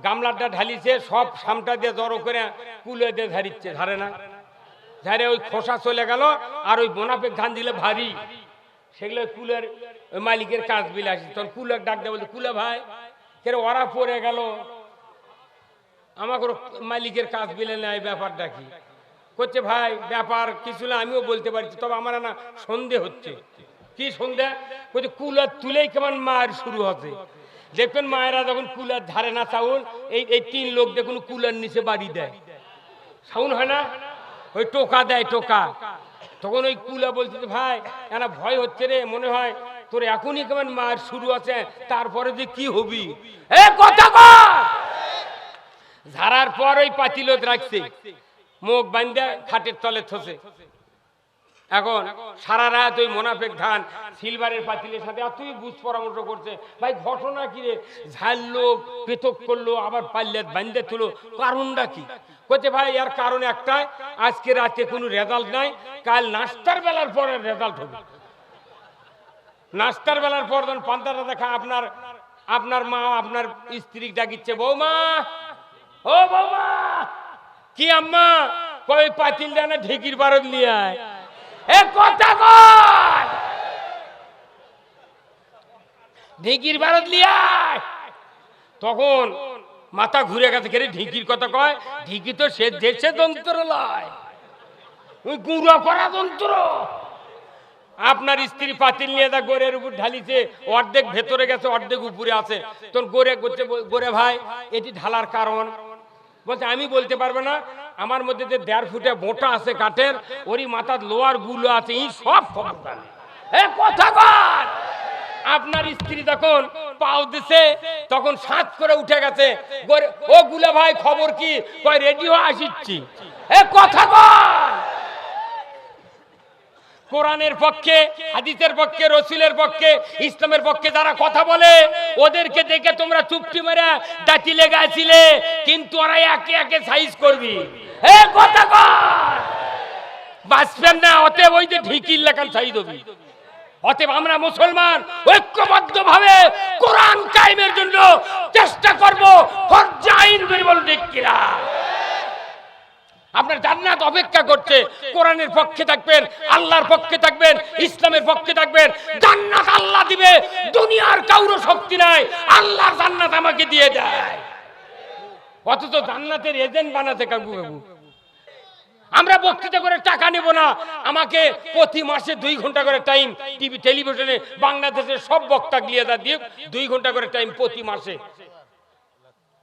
গামলাটা ঢালিছে, সব সামটা দিয়ে জড়ো করে কুলে দিয়ে ঝাড়িচ্ছে, ঝাড়ে না, ঝাড়ে ওই খোসা চলে গেল। আর ওই মুনাফিক ধান দিলে ভারী, সেগুলো কুলের ওই মালিকের কাজ বিলে আসে। তখন কুলের ডাক দেয়, বলছে কুলে ভাই কেন ওরা পড়ে গেল, আমাকে মালিকের কাজ বিলে নেয়, ব্যাপারটা কি করছে ভাই? ব্যাপার কিছু না, আমিও বলতে পারছি, তবে আমার না সন্দেহ হচ্ছে। কি সন্দেহ? বলছে কুলার তুলেই কেমন মায়ের শুরু হচ্ছে। দেখবেন মায়েরা যখন কুলার ধারে না চাউল, এই তিন লোক দেখুন কুলার নিচে বাড়ি দেয়, সাউন্ড হয় না? ওই টোকা দেয়, টোকা। তখন ওই কুলা বলছে ভাই এনা ভয় হচ্ছে রে, মনে হয় তোর এখনই কেমন মায়ের শুরু আছে, তারপরে যে কি হবি। এ কথা কর। ঝাড়ার পর ওই পাতিলত রাখছে, মুখ বান্ধা খাটের তলে থসে। এখন সারা রাত ওই মোনাফেক ধান সিলভারের পাতিলের সাথে তুই বুঝ পরামর্শ করছে, ভাই ঘটনা কি রে? ঝাড়লো, পৃথক করলো, আবার পাল্লাত বান্ধে তুলো, কারণটা কি? বলছে ভাই এর কারণ একটাই, আজকে রাতে কোনো রেজাল্ট নাই, কাল নাস্তার বেলার পরে রেজাল্ট হবে। নাস্তার বেলার পর যখন পান্তাটা দেখা আপনার মা আপনার স্ত্রী ডাকিচ্ছে, বৌমা ও বৌমা। কি আম্মা? কই পাতিল দানা ঢেকির বারদ নিয়ে আয়। এ কথা কর, ঢেকির বারদ নিয়ে আয়। তখন মাথা ঘুরে গেছে, কেরে ঢিকির কথা কয়? ঢিকি তো সে দেশে যন্ত্র লয়, ওই গুঁড়ো করা যন্ত্র। আপনার স্ত্রী পাতিল নিয়ে যা গোরের উপর ঢালিছে, অর্ধেক ভেতরে গেছে, অর্ধেক উপরে আছে। তখন গোরে করছে, গোরে ভাই এটি ঢালার কারণ? বলছে আমি বলতে পারবো না, আমার মধ্যে যে 1.5 ফুটে মোটা আছে কাঠের, ওরই মাথার লোয়ার গুলো আছে, এই সব খবর জানে। এ কথা কর। আপনার স্ত্রী যখন পাও দিছে তখন সাত করে উঠে গেছে, ও গুলা ভাই খবর কি? কয় রেডি হয়ে আসিচ্ছি। এ কথা কর। কোরআনের পক্ষে, হাদিসের পক্ষে, রসুলের পক্ষে, ইসলামের পক্ষে যারা কথা বলে ওদেরকে দেখে তোমরা চুপটি মেরে দাঁতি লেগাইছিলে, কিন্তু ওরা একে একে সাইজ করবি। এ কথা কর। বাঁচবেন না, অতএব ওই যে ঢিকির লেখান সাইজ হবি। অতএব আমরা মুসলমান ঐক্যবদ্ধ ভাবে কোরআন কায়েমের জন্য চেষ্টা করব। ফরজ আইন করে বল ঠিক কিনা? আপনার জান্নাত অপেক্ষা করছে। কোরআনের পক্ষে থাকবেন, আল্লাহর পক্ষে থাকবেন, ইসলামের পক্ষে থাকবেন, জান্নাত আল্লাহ দিবে। দুনিয়ার কারো শক্তি নাই, আল্লাহর জান্নাত আমাকে দিয়ে দেয়। অথচ জান্নাতের এজেন্ট বানাতে কাবু কাবু। আমরা বক্তৃতা করে টাকা নেব না, আমাকে প্রতি মাসে 2 ঘন্টা করে টাইম টিভি টেলিভিশনে বাংলাদেশের সব বক্তা গিয়ে দিয়ে 2 ঘন্টা করে টাইম প্রতি মাসে,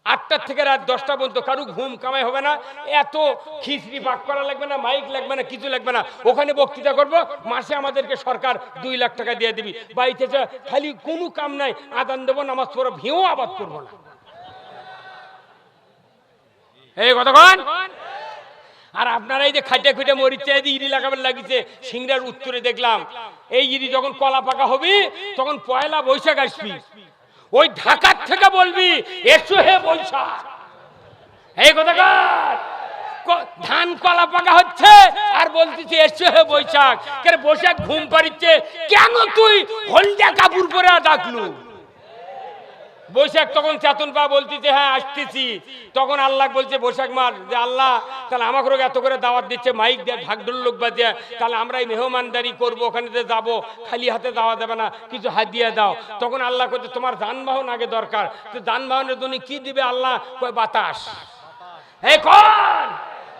8টা থেকে রাত 10টা পর্যন্ত। কারু ঘুম কামাই হবে না, এত খিচড়ি পাক করা লাগবে না, মাইক লাগবে না, কিছু লাগবে না। ওখানে বক্তৃতা করব, মাসে আমাদেরকে সরকার 2 লাখ টাকা দিয়ে দিবি। বাড়িতে খালি কোনো কাম নাই, আদান দেবো, নামাজ পড়ো, ভিও আবাদ করবো না। এই কতক্ষণ। আর আপনারা এই যে খাইটে খুঁটে মরিচে ইরি লাগাবার লাগিছে, সিংড়ার উত্তরে দেখলাম এই ইরি যখন কলা পাকা হবি তখন পয়লা বৈশাখ আসবি, ওই ঢাকার থেকে বলবি এসো হে বৈশাখ। এই কথা ধান কলা পাকা হচ্ছে আর বলতেছি এসো হে বৈশাখ। কেন বৈশাখ ঘুম পাড়িচ্ছে, কেন তুই হলদা কাপড় পরে ডাকলু? বৈশাখ তখন চেতন পা বলতেছে হ্যাঁ আসতেছি। তখন আল্লাহ বলছে বৈশাখ মাস, যে আল্লাহ তাহলে আমাকে এত করে দাওয়াত দিচ্ছে, মাইক দিয়ে ঢাকঢোল লোক বাজে, তাহলে আমরা এই মেহমানদারি করবো, ওখানে যাবো, খালি হাতে যাওয়া যাবে না, কিছু হাদিয়া দাও। তখন আল্লাহ বলছে তোমার যানবাহন আগে দরকার, তো যানবাহনের জন্য কি দিবে আল্লাহ? কয় বাতাস। এই কোন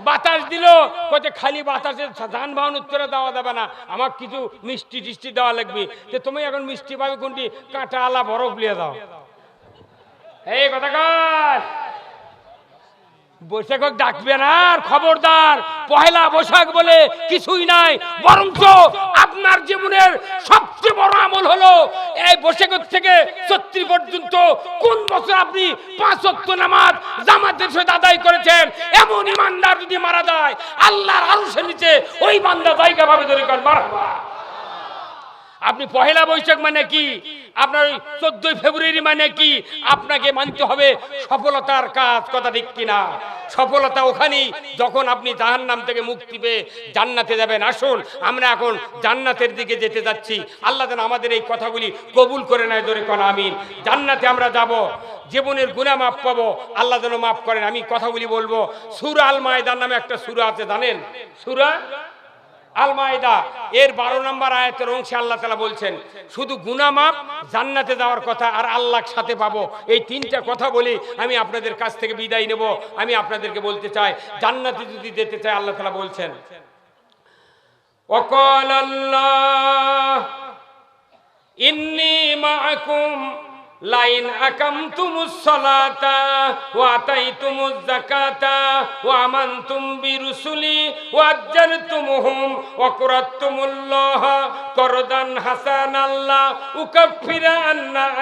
বাতাস দিল? কত খালি বাতাসের যানবাহন উত্তরে দেওয়া যাবে না, আমার কিছু মিষ্টি টিষ্টি দেওয়া লাগবে। যে তুমি এখন মিষ্টি পাবে কোনটি? কাঁটা আলা বরফ লিয়ে দাও। এই কথা কর। বৈশাখ ডাকবে না, আর খবরদার পয়লা বৈশাখ বলে কিছুই নাই। বরঞ্চ আপনার জীবনের সবচেয়ে বড় আমল হলো এই বৈশাখ থেকে 34 পর্যন্ত কোন বছর আপনি 5 ওয়াক্ত নামাজ জামাতের সাথে আদায় করেছেন। এমন ইমানদার যদি মারা যায় আল্লাহর আরশের নিচে ওই বান্দা জায়গা পাবে। ধরে কর মারহাবা। আপনি পহেলা বৈশাখ মানে কি, আপনার 14 ফেব্রুয়ারি মানে কি? আপনাকে মানতে হবে সফলতার কাজ। কথা ঠিক কিনা? সফলতা ওখানেই যখন আপনি জাহান্নাম থেকে মুক্তি পেয়ে জান্নাতে যাবেন। আসুন আমরা এখন জান্নাতের দিকে যেতে যাচ্ছি। আল্লাহ যেন আমাদের এই কথাগুলি কবুল করে নেয়। ধরে কোন আমিন। জান্নাতে আমরা যাব, জীবনের গুনাহ মাফ পাবো, আল্লাহ যেন মাফ করেন। আমি কথাগুলি বলবো। সূরা আল মায়দা নামে একটা সূরা আছে, জানেন? সূরা আল মাইদা এর 12 নম্বর আয়াতের অংশে আল্লাহ তাআলা বলছেন শুধু গুনাহ মাফ, জান্নাতে যাওয়ার কথা আর আল্লাহর সাথে পাবো, এই তিনটা কথা বলি আমি আপনাদের কাছ থেকে বিদায় নেব। আমি আপনাদেরকে বলতে চাই, জান্নাতে যদি যেতে চাই আল্লাহ তাআলা বলছেন ওয়াকাল আল্লাহ ইন্নী মাআকুম লাইন আকামতুমুস সালাতা ওয়া আতাইতুমুজ যাকাতা ওয়া আমানতুম বিরুসুলি ওয়া আজ্জালতুমুহুম ওয়া করাতুমুল্লাহ করদান হাসানাল্লাহ উকাফিরা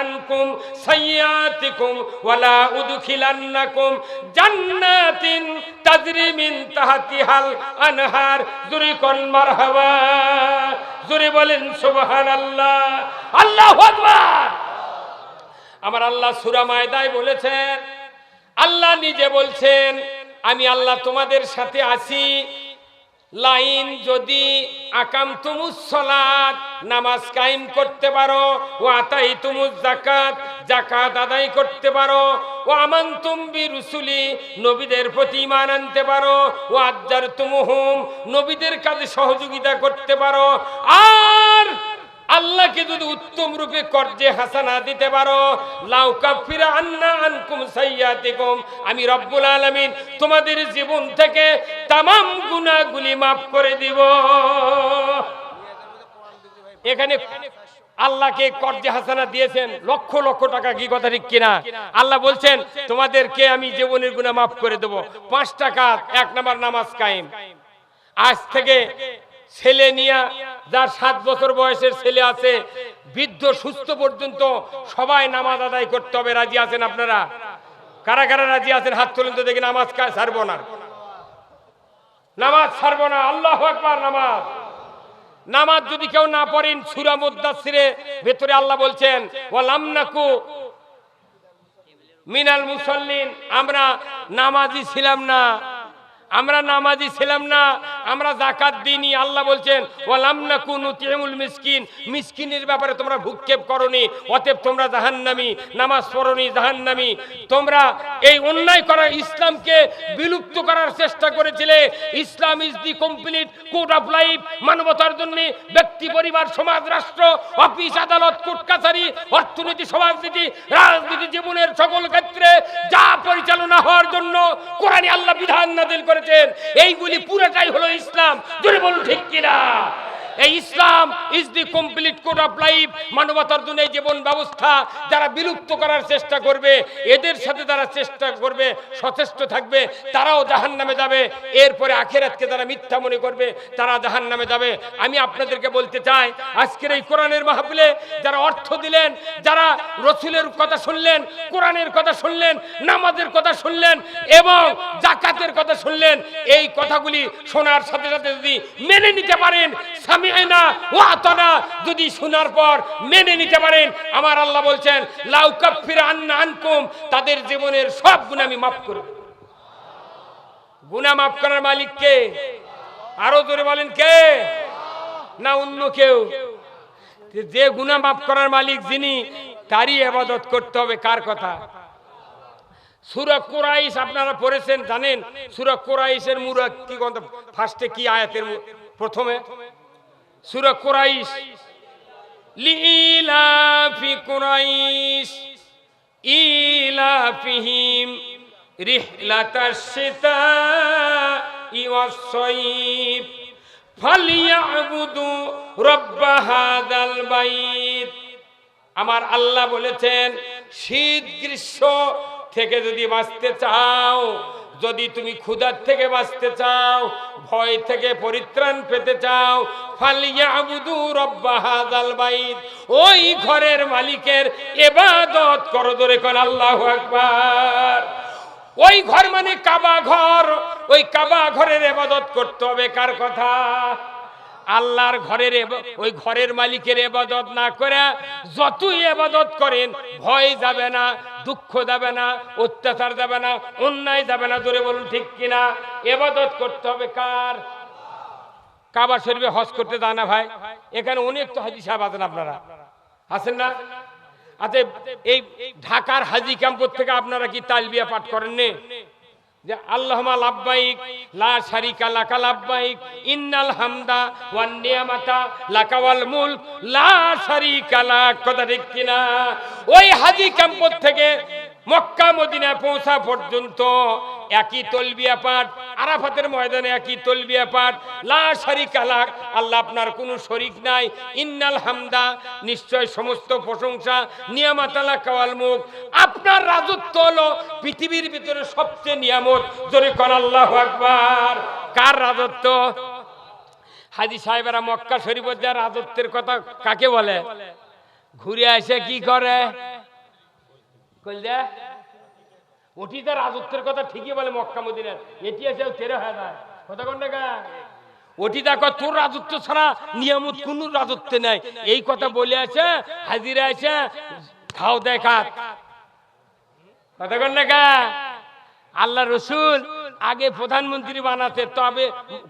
আনকুম সাইয়্যাতিকুম ওয়া লা উদখিলান্নাকুম জান্নাতিন তাজরি মিন তাহতিহাল আনহার। জোরে কোন মারহাবা, জোরে বলেন সুবহানাল্লাহ, আল্লাহু আকবার। আমার আল্লাহ সূরা মায়দায় বলেছেন, আল্লাহ নিজে বলছেন আমি আল্লাহ তোমাদের সাথে আছি। লাইন যদি আকামতুমুস সালাত নামাজ কায়েম করতে পারো, ও আতাইতুমুজ যাকাত যাকাত আদায় করতে পারো, ও আমানতুম বিরুসুলি নবীদের প্রতি ঈমান আনতে পারো, ও আজ্জারতুমুহুম নবীদের কাজে সহযোগিতা করতে পারো, আর আল্লাহকে যদি উত্তম রূপে কর্জে হাসানা দিতে পারো, লাউ কাফিরা আন্না আনকুম সাইয়্যাতিকুম আমি রব্বুল আলামিন তোমাদের জীবন থেকে तमाम গুনাহগুলি maaf করে দিব। এখানে আল্লাহকে কর্জে হাসানা দিয়েছেন লক্ষ লক্ষ টাকা, কি কথা ঠিক কিনা? আল্লাহ বলছেন তোমাদেরকে আমি জীবনের গুনাহ maaf করে দেব। 5 টাকা 1 নাম্বার নামাজ কায়েম। আজ থেকে ছেলে নিয়া যার 7 বছর বয়সের ছেলে আছে বৃদ্ধ সুস্থ পর্যন্ত সবাই নামাজ আদায় করতে হবে। রাজি আছেন আপনারা? কারা কারা রাজি আছেন হাত তুলেন তো দেখি। নামাজ ছাড়বো না, নামাজ ছাড়বো না। আল্লাহু আকবার। নামাজ নামাজ যদি কেউ না পড়েন, সূরা মুদ্দাসসিরের ভিতরে আল্লাহ বলছেন ওয়ালাম নাকু মিনাল মুসাল্লিন আমরা নামাজি ছিলাম না, আমরা নামাজি ছিলাম না, আমরা যাকাত দিইনি। আল্লাহ বলছেন ওয়ালাম নাকু নুতিমুল মিসকিন মিসকিনের ব্যাপারে তোমরা ভূক্ষেপ করনি, অতএব তোমরা জাহান্নামী। নামাজ পড়নি জাহান্নামী। তোমরা এই অন্যায় করা ইসলামকে বিলুপ্ত করার চেষ্টা করেছিলে। Islam is the complete code of life. মানবতার জন্য ব্যক্তি, পরিবার, সমাজ, রাষ্ট্র, অফিস, আদালত, কোর্ট কাছারি, অর্থনীতি, সমাজনীতি, রাজনীতি, জীবনের সকল ক্ষেত্রে যা পরিচালনা হওয়ার জন্য কোরআনে আল্লাহ বিধান নাযিল করে এইগুলি পুরোটাই হলো ইসলাম। জোরে বলুন ঠিক কিনা? এই Islam is the complete code of life. মানবতার জন্য এই জীবন ব্যবস্থা যারা বিলুপ্ত করার চেষ্টা করবে, এদের সাথে যারা চেষ্টা করবে, সচেষ্ট থাকবে, তারাও জাহান্নামে যাবে। এরপরে আখিরাতকে যারা মিথ্যা মনে করবে তারা জাহান্নামে যাবে। আমি আপনাদেরকে বলতে চাই, আজকের এই কোরআনের মাহফিলে যারা অর্থ দিলেন, যারা রাসূলের কথা শুনলেন, কোরআনের কথা শুনলেন, নামাজের কথা শুনলেন এবং যাকাতের কথা শুনলেন, এই কথাগুলি শোনার সাথে সাথে যদি মেনে নিতে পারেন, সামি'না ওয়া আতানা যদি শোনার পর মেনে নিতে পারেন, আমার আল্লাহ বলছেন লাউ কাফিরা আন্না আনকুম তাদের জীবনের সব গুনাহ আমি maaf করব। গুনাহ maaf করার মালিক কে? আরো জোরে বলেন কে? না অন্য কেউ? যে গুনাহ maaf করার মালিক যিনি, তারই ইবাদত করতে হবে। কার কথা? সূরা কুরাইশ আপনারা পড়েছেন, জানেন সূরা কুরাইশের মুরাদ কি? ফার্স্টে কি আয়াতের প্রথমে? সূরা কুরাইশ লিইলাফি কুরাইশ ইলাফিহিম রিহলাতাশ শিতাই ওয়াস সাইফ ফালিয়াবুদু রাব্ব হাযাল বাইত। আমার আল্লাহ বলেছেন শীত গ্রীষ্ম থেকে যদি বাঁচতে চাও, যদি তুমি ক্ষুধার থেকে বাঁচতে চাও, ভয় থেকে পরিত্রাণ পেতে চাও, ফালিয়াবুদু রাব্ব হাযাল বাইত ওই ঘরের মালিকের ইবাদত করো। জোরে কোন আল্লাহু আকবার। ওই ঘর মানে কাবা ঘর। ওই কাবা ঘরের ইবাদত করতে হবে। কার কথা? আল্লাহর ঘরের। ওই ঘরের মালিকের ইবাদত না করে যতই ইবাদত করেন ভয় যাবে না, দুঃখ যাবে না, অত্যাচার যাবে না, অন্যায় যাবে না। জোরে বলুন ঠিক কিনা? ইবাদত করতে হবে কার? কাবা শরীফে হজ করতে যান না ভাই? এখানে অনেক তো হাজী সাহেব আছেন, আপনারা আছেন না? আচ্ছা, এই ঢাকার হাজী ক্যাম্প থেকে আপনারা কি তালবিয়া পাঠ করেন নে? যে আল্লাহুম্মা লাব্বাইক লা শারিকা লাকা লাব্বাইক ইন্নাল হামদা ওয়ান নিয়ামাতা লাকা ওয়াল মুলক লা শারিকা লাক। কথা ঠিক কিনা? ওই হাজী ক্যাম্প থেকে মক্কা মদিনা পৌঁছা পর্যন্ত একই তলবিয়া পাঠ, আরাফাতের ময়দানে একই তলবিয়া পাঠ, লা শারিকা লাক, আল্লাহ আপনার কোনো শরীক নাই, ইন্নাল হামদা নিশ্চয় সমস্ত প্রশংসা, নিয়ামাতা লাকা ওয়াল মুলক আপনার রাজত্ব হলো পৃথিবীর ভিতরে সবচেয়ে নিয়ামত। জোরে কোন আল্লাহু আকবার। কার রাজত্ব? হাজী সাহেবেরা মক্কা শরীফের যা রাজত্বের কথা কাকে বলে? ঘুরে এসে কি করে? ওটি তার রাজত্বের কথা ঠিকই বলে মক্কা মদিনার, এটি এসে তেরে হয় না। কথা কোন টাকা? ওটি দেখো তোর রাজত্ব ছাড়া নিয়ামত কোন রাজত্ব নাই, এই কথা বলে আছে হাজিরা এসে খাও দেখা। কথা কোন টাকা? আল্লাহ রসুল আগে প্রধানমন্ত্রী বানাতে, তবে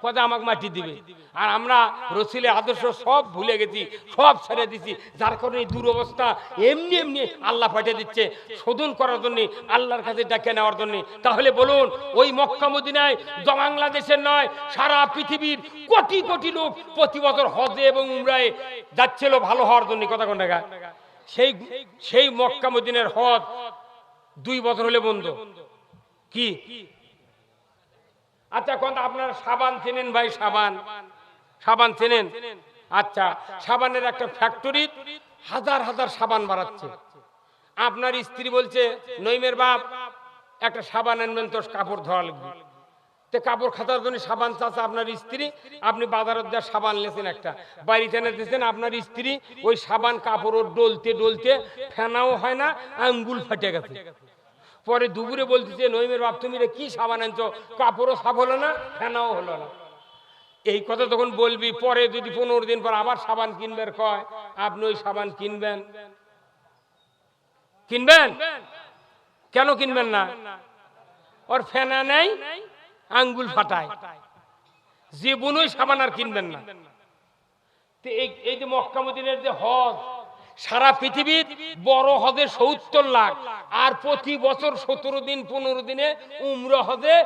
কথা আমাকে মাটি দিবে, আর আমরা রসুলের আদর্শ সব ভুলে গেছি, সব ছেড়ে দিছি, যার কারণে এই দুরবস্থা। এমনি এমনি আল্লাহ পাঠিয়ে দিচ্ছে শোধন করার জন্য, আল্লাহর কাছে ডেকে নেওয়ার জন্য। তাহলে বলুন, ওই মক্কা মদিনায় বাংলাদেশের নয় সারা পৃথিবীর কোটি কোটি লোক প্রতি বছর হজে এবং উমরায় যাচ্ছিল ভালো হওয়ার জন্য। কথা কোন টাকা? সেই মক্কা মদিনার হজ 2 বছর হলে বন্ধ। কি? আচ্ছা কোন আপনারা সাবান চেনেন ভাই? সাবান চেনেন? আচ্ছা, সাবানের একটা ফ্যাক্টরি হাজার হাজার সাবান বানাচ্ছে। আপনার স্ত্রী বলছে, নইমের বাপ একটা সাবান আনবেন, তো কাপড় ধোয়া লাগবে। তো কাপড় খাতার জন্য সাবান চাচ্ছে আপনার স্ত্রী, আপনি বাজারের যা সাবান লেছেন একটা বাড়িতে এনে দিয়েছেন, আপনার স্ত্রী ওই সাবান কাপড় ডলতে ডলতে ফেনাও হয় না, আঙ্গুল ফেটে গেছে। পরে দুপুরে বলতেছে, নইমের বাপ তুমি কি সাবান আনছো, কাপড়ও সাফ হলো না, ফেনাও হলো না। এই কথা তখন বলবি, পরে যদি 15 দিন পর আবার সাবান কিনবেন কয়, আপনি ওই সাবান কিনবেন? কেন কিনবেন না? ওর ফেনা নেই, আঙ্গুল ফাটায়, জীবনই সাবান আর কিনবেন না। এই যে মক্কা মদিনার যে হজ, সারা পৃথিবীর বড় হজে 70 লাখ, আর প্রতি বছর 17 দিন 15 দিনে উমরা হজে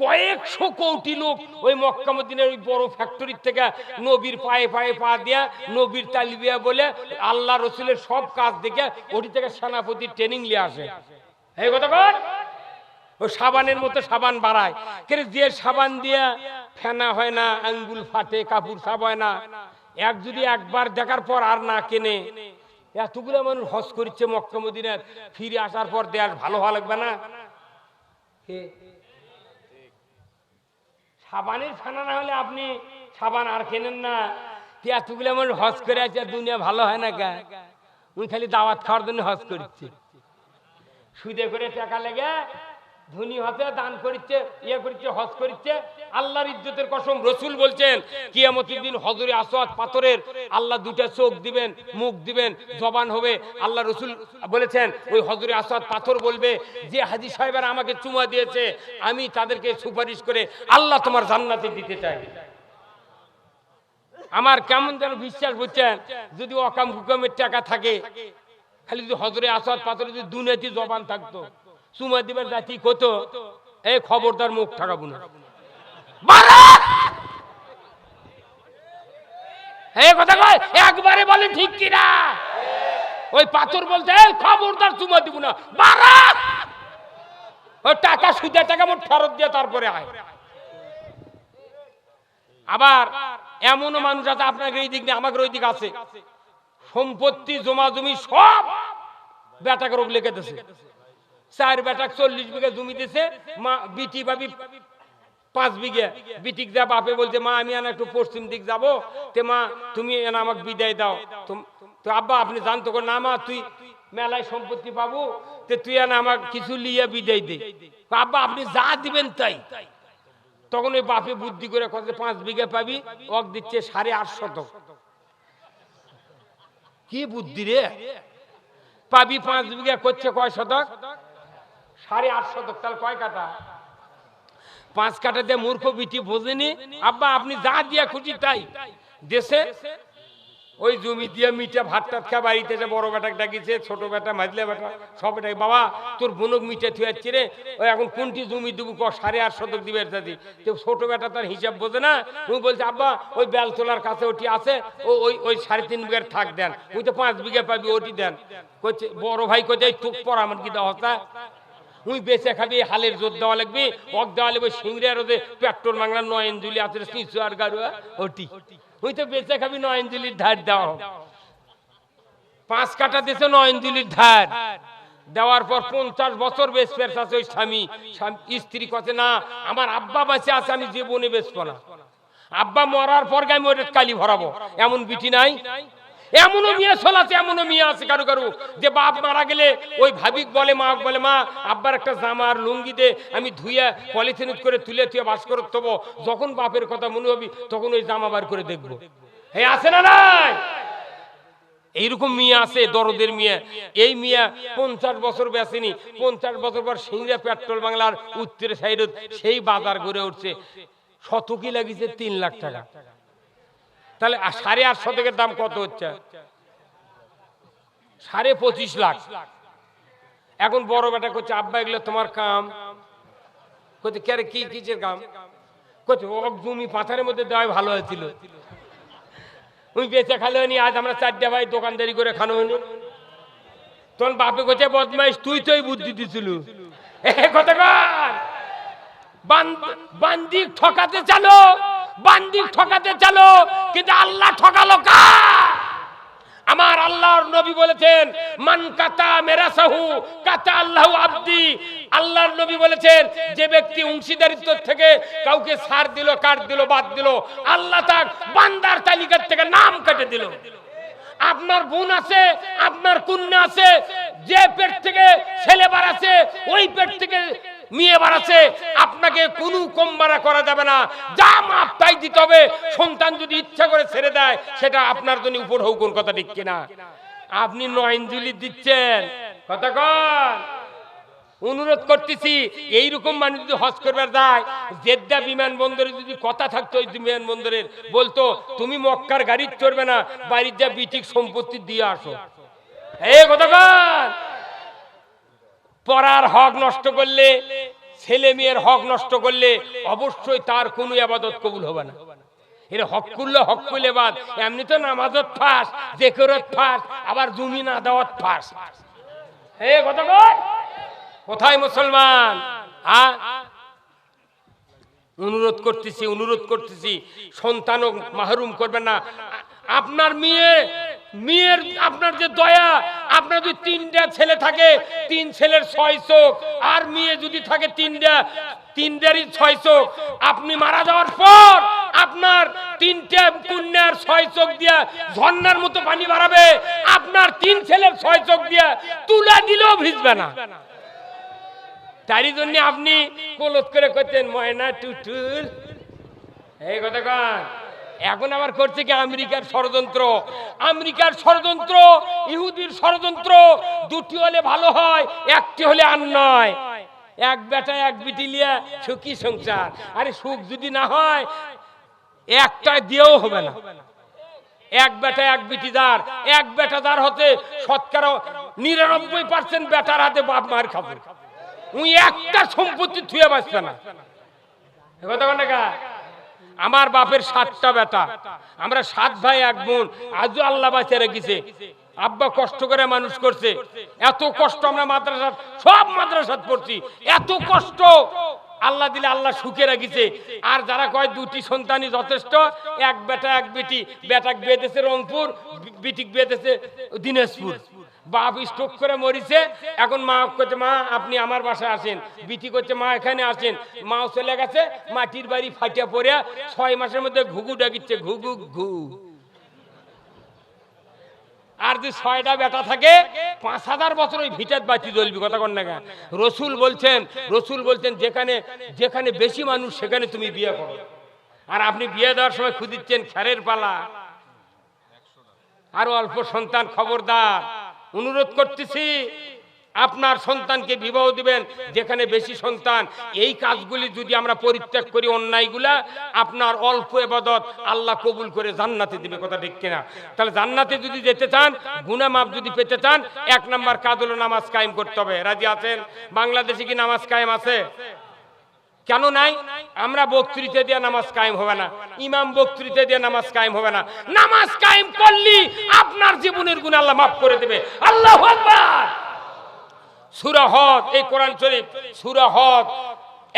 কয়েকশো কোটি লোক ওই মক্কা মদিনার ওই বড় ফ্যাক্টরি থেকে নবীর পায়ে পায়ে পা দিয়া নবীর তালবিয়া বলে আল্লাহ রসুলের সব কাজ দেখে ওটি থেকে সেনাপতি ট্রেনিং নিয়ে আসে। এই কথা কর, ওই সাবানের মতো সাবান বাড়ায়, কিন্তু যে সাবান দিয়া ফেনা হয় না, আঙ্গুল ফাটে, কাপড় সাফ হয় না, যদি একবার দেখার পর আর না কেনে। এতগুলো মানুষ হজ করছে মক্কা মদিনার, ফিরে আসার পর দেশ ভালো হওয়া লাগবে না? সাবানের ফেনা না হলে আপনি সাবান আর কেনেন না। এতগুলো মানুষ হজ করে আছে, দুনিয়া ভালো হয় না কে? উনি খালি দাওয়াত খাওয়ার জন্য হজ করছে, সুদে করে টাকা লেগে ধনী হতে দান করছে, করছে, হজ করছে। আল্লাহর ইজ্জতের কসম, রসুল বলছেন কিয়ামতের দিন হজরে আসওয়াদ পাথরের আল্লাহ 2টা চোখ দিবেন, মুখ দিবেন, জবান হবে। আল্লাহ রসুল বলেছেন ওই হজরে আসওয়াদ পাথর বলবে, যে হাজী সাহেবেরা আমাকে চুমা দিয়েছে, আমি তাদেরকে সুপারিশ করে আল্লাহ তোমার জান্নাতে দিতে চাই। আমার কেমন যেন বিশ্বাস, বুঝছেন? যদি অকাম হুকামের টাকা থাকে, খালি যদি হজরে আসওয়াদ পাথরে যদি দুনিয়াতে জবান থাকতো, চুমা দিবার জাতি কত, এই খবরদার মুখ ঠাকাবো না। কথা কয় একবারে বলে ঠিক কিনা? ওই পাথর বলতে খবরদার চুমা দিব না, ওই টাকা সুদের টাকা মোট ফেরত দিয়ে তারপরে আয়। আবার এমনও মানুষ আছে, আপনাকে এই দিক নিয়ে আমাকে ওই দিক আছে, সম্পত্তি জমা জমি সব বেটাকে রোগ লেগে দিয়েছে। 4 বেটা 40 বিঘা জমি দিছে, মা বিটি ভাবি 5 বিঘা। বিটিক যা বাপে বলছে, মা আমি একটু পশ্চিম দিক যাবো, তে মা তুমি আমাকে বিদায় দাও। তো আব্বা আপনি জানতো না, মা তুই মেলায় সম্পত্তি পাবো, তে তুই আমাকে কিছু লিয়ে বিদায় দে। আব্বা আপনি যা দিবেন তাই। তখন ওই বাপে বুদ্ধি করে কথা, 5 বিঘা পাবি, ওক দিচ্ছে 850। কি বুদ্ধি রে! পাবি 5 বিঘা, করছে কয় শতক? 8.5 শতক, তাহলে কয় কাঠা? 5 কাঠা দিয়ে মূর্খ বিটি বোঝেনি। আব্বা আপনি যা দিয়া খুশি তাই দেশে। ওই জমি দিয়ে মিঠা ভাত টাত খা বাড়িতে এসে বড় বেটাকে ডাকিছে, ছোট বেটা মাঝলে বেটা সব বেটাকে, বাবা তোর বোনক মিঠা থুয়ে যাচ্ছি রে, ওই এখন কোনটি জমি দেবো ক 8.5 শতক দিবে দাদি। তো ছোট বেটা তার হিসাব বোঝে না, তুমি বলছে আব্বা ওই বেলতলার কাছে ওটি আছে, ও ওই ওই 3.5 বিঘার থাক দেন, ওই তো 5 বিঘা পাবি ওটি দেন। কইছে বড় ভাই কইছে তোক পর আমার কি দেওয়া হতা, তুই বেঁচে খাবি হালের জোর দেওয়া লাগবে, অক দেওয়া লাগবে সিংড়িয়ার ওদের পেট্রোল বাংলার 9 ইঞ্জুলি আছে সিঁচু আর গাড়ুয়া ওটি, তুই তো বেঁচে খাবি 9 ইঞ্জুলির ধার দেওয়া। 5 কাঠা দিয়েছে 9 ইঞ্জুলির ধার দেওয়ার পর 50 বছর বেশ ফেরত আছে ওই স্বামী। স্ত্রী কথা না আমার আব্বা বেঁচে আছে আমি জীবনে বেচবো না, আব্বা মরার পর আমি ওটা কালি ভরাবো, এমন বিটি নাই? এমনও মেয়ে চলাছে, এমনও মেয়ে আছে কারু কারু যে বাপ মারা গেলে ওই ভাবিক বলে মা বলে মা আব্বার একটা জামা আর লুঙ্গি দে, আমি ধুইয়া পলিথিন করে তুলে তুলে বাস করে দেবো, যখন বাপের কথা মনে হবি তখন ওই জামা বার করে দেখবো। হে আছে না নাই? এইরকম মেয়ে আছে দরদের মেয়ে। এই মেয়ে 50 বছর বেঁচেনি, 50 বছর পর সিংড়া পেট্রোল বাংলার উত্তর সাইড সেই বাজার গড়ে উঠছে, শতকি লাগিয়েছে 3 লাখ টাকা। তাহলে 8.5 শতকের দাম কত হচ্ছে? 25.5 লাখ। এখন বড় বেটা করছে আব্বা এগুলো তোমার কাম, করছে কে কি কিসের কাম? করছে ও জমি পাথারের মধ্যে দেওয়াই ভালো হয়েছিল, ওই বেঁচে খালো নি, আজ আমরা 4টা ভাই দোকানদারি করে খানো হয়নি। তখন বাপে করছে বদমাইশ তুই তো এই বুদ্ধি দিছিল, কথা কর বান্দিক ঠকাতে চালো, বান্দিক ঠকাতে চালো, কিন্তু আল্লাহ ঠকালো কার? আমার আল্লাহর নবী বলেছেন মান কাতা মেরাসাহু কাতা আল্লাহু আবদি। আল্লাহর নবী বলেছেন যে ব্যক্তি অংশীদারিত্ব থেকে কাউকে ছাড় দিল, কাট দিল, বাদ দিল, আল্লাহ তার বান্দার তালিকার থেকে নাম কেটে দিল। আপনার বোন আছে, আপনার কন্যা আছে, যে পেট থেকে ছেলে বাড়াছে ওই পেট থেকে মেয়ে বাড়াছে, আপনাকে কোনো কম বাড়া করা যাবে না, যা মাপ তাই দিতে হবে। সন্তান যদি ইচ্ছা করে ছেড়ে দেয় সেটা আপনার জন্য উপর হোক, কোন কথা ঠিক কিনা? আপনি 9 ইঞ্জুলি দিচ্ছেন, কথা কন। অনুরোধ করতেছি এইরকম মানুষ যদি হজ করবার যায়, জেদ্দা বিমানবন্দরে যদি কথা থাকতো ওই বিমানবন্দরের বলতো তুমি মক্কার গাড়ি চড়বে না, বাড়ির যা বিটিক সম্পত্তি দিয়ে আসো। এই কথা কন। পড়ার হক নষ্ট করলে, ছেলে মেয়ের হক নষ্ট করলে অবশ্যই তার কোনো ইবাদত কবুল হবে না। এর হক করলে হক করলে বাদ, এমনি তো নামাজত ফাঁস, জিকিরত ফাঁস, আবার জমি না দেওয়াত ফাঁস। এই কথা কয় কোথায় মুসলমান? অনুরোধ করতেছি, অনুরোধ করতেছি সন্তানও মাহরুম করবেন না। আপনার মেয়ের আপনার যে দয়া, আপনার যদি 3টা ছেলে থাকে 3 ছেলের 6 চোখ, আর মেয়ে যদি থাকে 3টারই 6 চোখ, আপনি মারা যাওয়ার পর আপনার 3টা কন্যার 6 চোখ দিয়া ঝর্ণার মতো পানি বাড়াবে, আপনার 3 ছেলের 6 চোখ দিয়া তুলা দিলেও ভিজবে না। তারই জন্য আপনি কলত করে করতেন ময়না টুটুল, এই কথা কন। এখন আবার করছে কি আমেরিকার ষড়যন্ত্র, আমেরিকার ষড়যন্ত্র, ইহুদির ষড়যন্ত্র। 2টি হলে ভালো হয়, 1টি হলে আর নয়। এক বেটা এক বিটি লিয়া সুখী সংসার। আরে সুখ যদি না হয় একটা দিয়েও হবে না। এক বেটা এক বিটি দার, এক বেটা দার হতে শতকরা 99% বেটার হাতে বাপ মার খাবে, উনি একটা সম্পত্তি থুয়ে বাঁচবে না। আমার বাপের 7টা বেটা, আমরা 7 ভাই 1 বোন, আজও আল্লাহ বাঁচে রেখেছে। আব্বা কষ্ট করে মানুষ করছে, এত কষ্ট আমরা মাদ্রাসা সব মাদ্রাসাত পড়ছি, এত কষ্ট আল্লাহ দিলে আল্লাহ সুখে রেখেছে। আর যারা কয় 2টি সন্তানই যথেষ্ট, এক বেটা এক বিটি, বেটাক বেঁধেছে রংপুর, বিটিক বেঁধেছে দিনাজপুর। বাপ স্ট্রোক করে মরিছে, এখন মা করছে মা আপনি আমার বাসায় আসেন, বিটি করছে মা এখানে আসেন, মাও চলে গেছে মাটির বাড়ি ফাটিয়া পড়ে 6 মাসের মধ্যে ঘুঘু ডাকিচ্ছে, ঘুঘু ঘু। আর যে 6টা বেটা থাকে 5000 বছর ওই ভিটাত বাতি জ্বলবি, কথা কন না। রসুল বলছেন যেখানে যেখানে বেশি মানুষ সেখানে তুমি বিয়ে করো। আর আপনি বিয়ে দেওয়ার সময় খুঁজিচ্ছেন খেরের পালা, আরো অল্প সন্তান। খবরদার, অনুরোধ করতেছি আপনার সন্তানকে বিবাহ দিবেন যেখানে বেশি সন্তান। এই কাজগুলি যদি আমরা পরিত্যাগ করি, অন্যায়গুলা, আপনার অল্প ইবাদত আল্লাহ কবুল করে জান্নাতে দিবে। কথা ঠিক কিনা? তাহলে জান্নাতে যদি যেতে চান, গুনাহ মাফ যদি পেতে চান, 1 নাম্বার কাজ হলো নামাজ কায়েম করতে হবে। রাজি আছেন? বাংলাদেশে কি নামাজ কায়েম আছে? কেন নাই? আমরা বক্তৃতা দিয়ে নামাজ কায়েম হবে না, ইমাম বক্তৃতা দিয়ে নামাজ কায়েম হবে না। নামাজ কায়েম করলি আপনার জীবনের গুনাহ আল্লাহ মাফ করে দেবে। আল্লাহু আকবার। সূরা হজ, এই কোরআন শরীফ সূরা হজ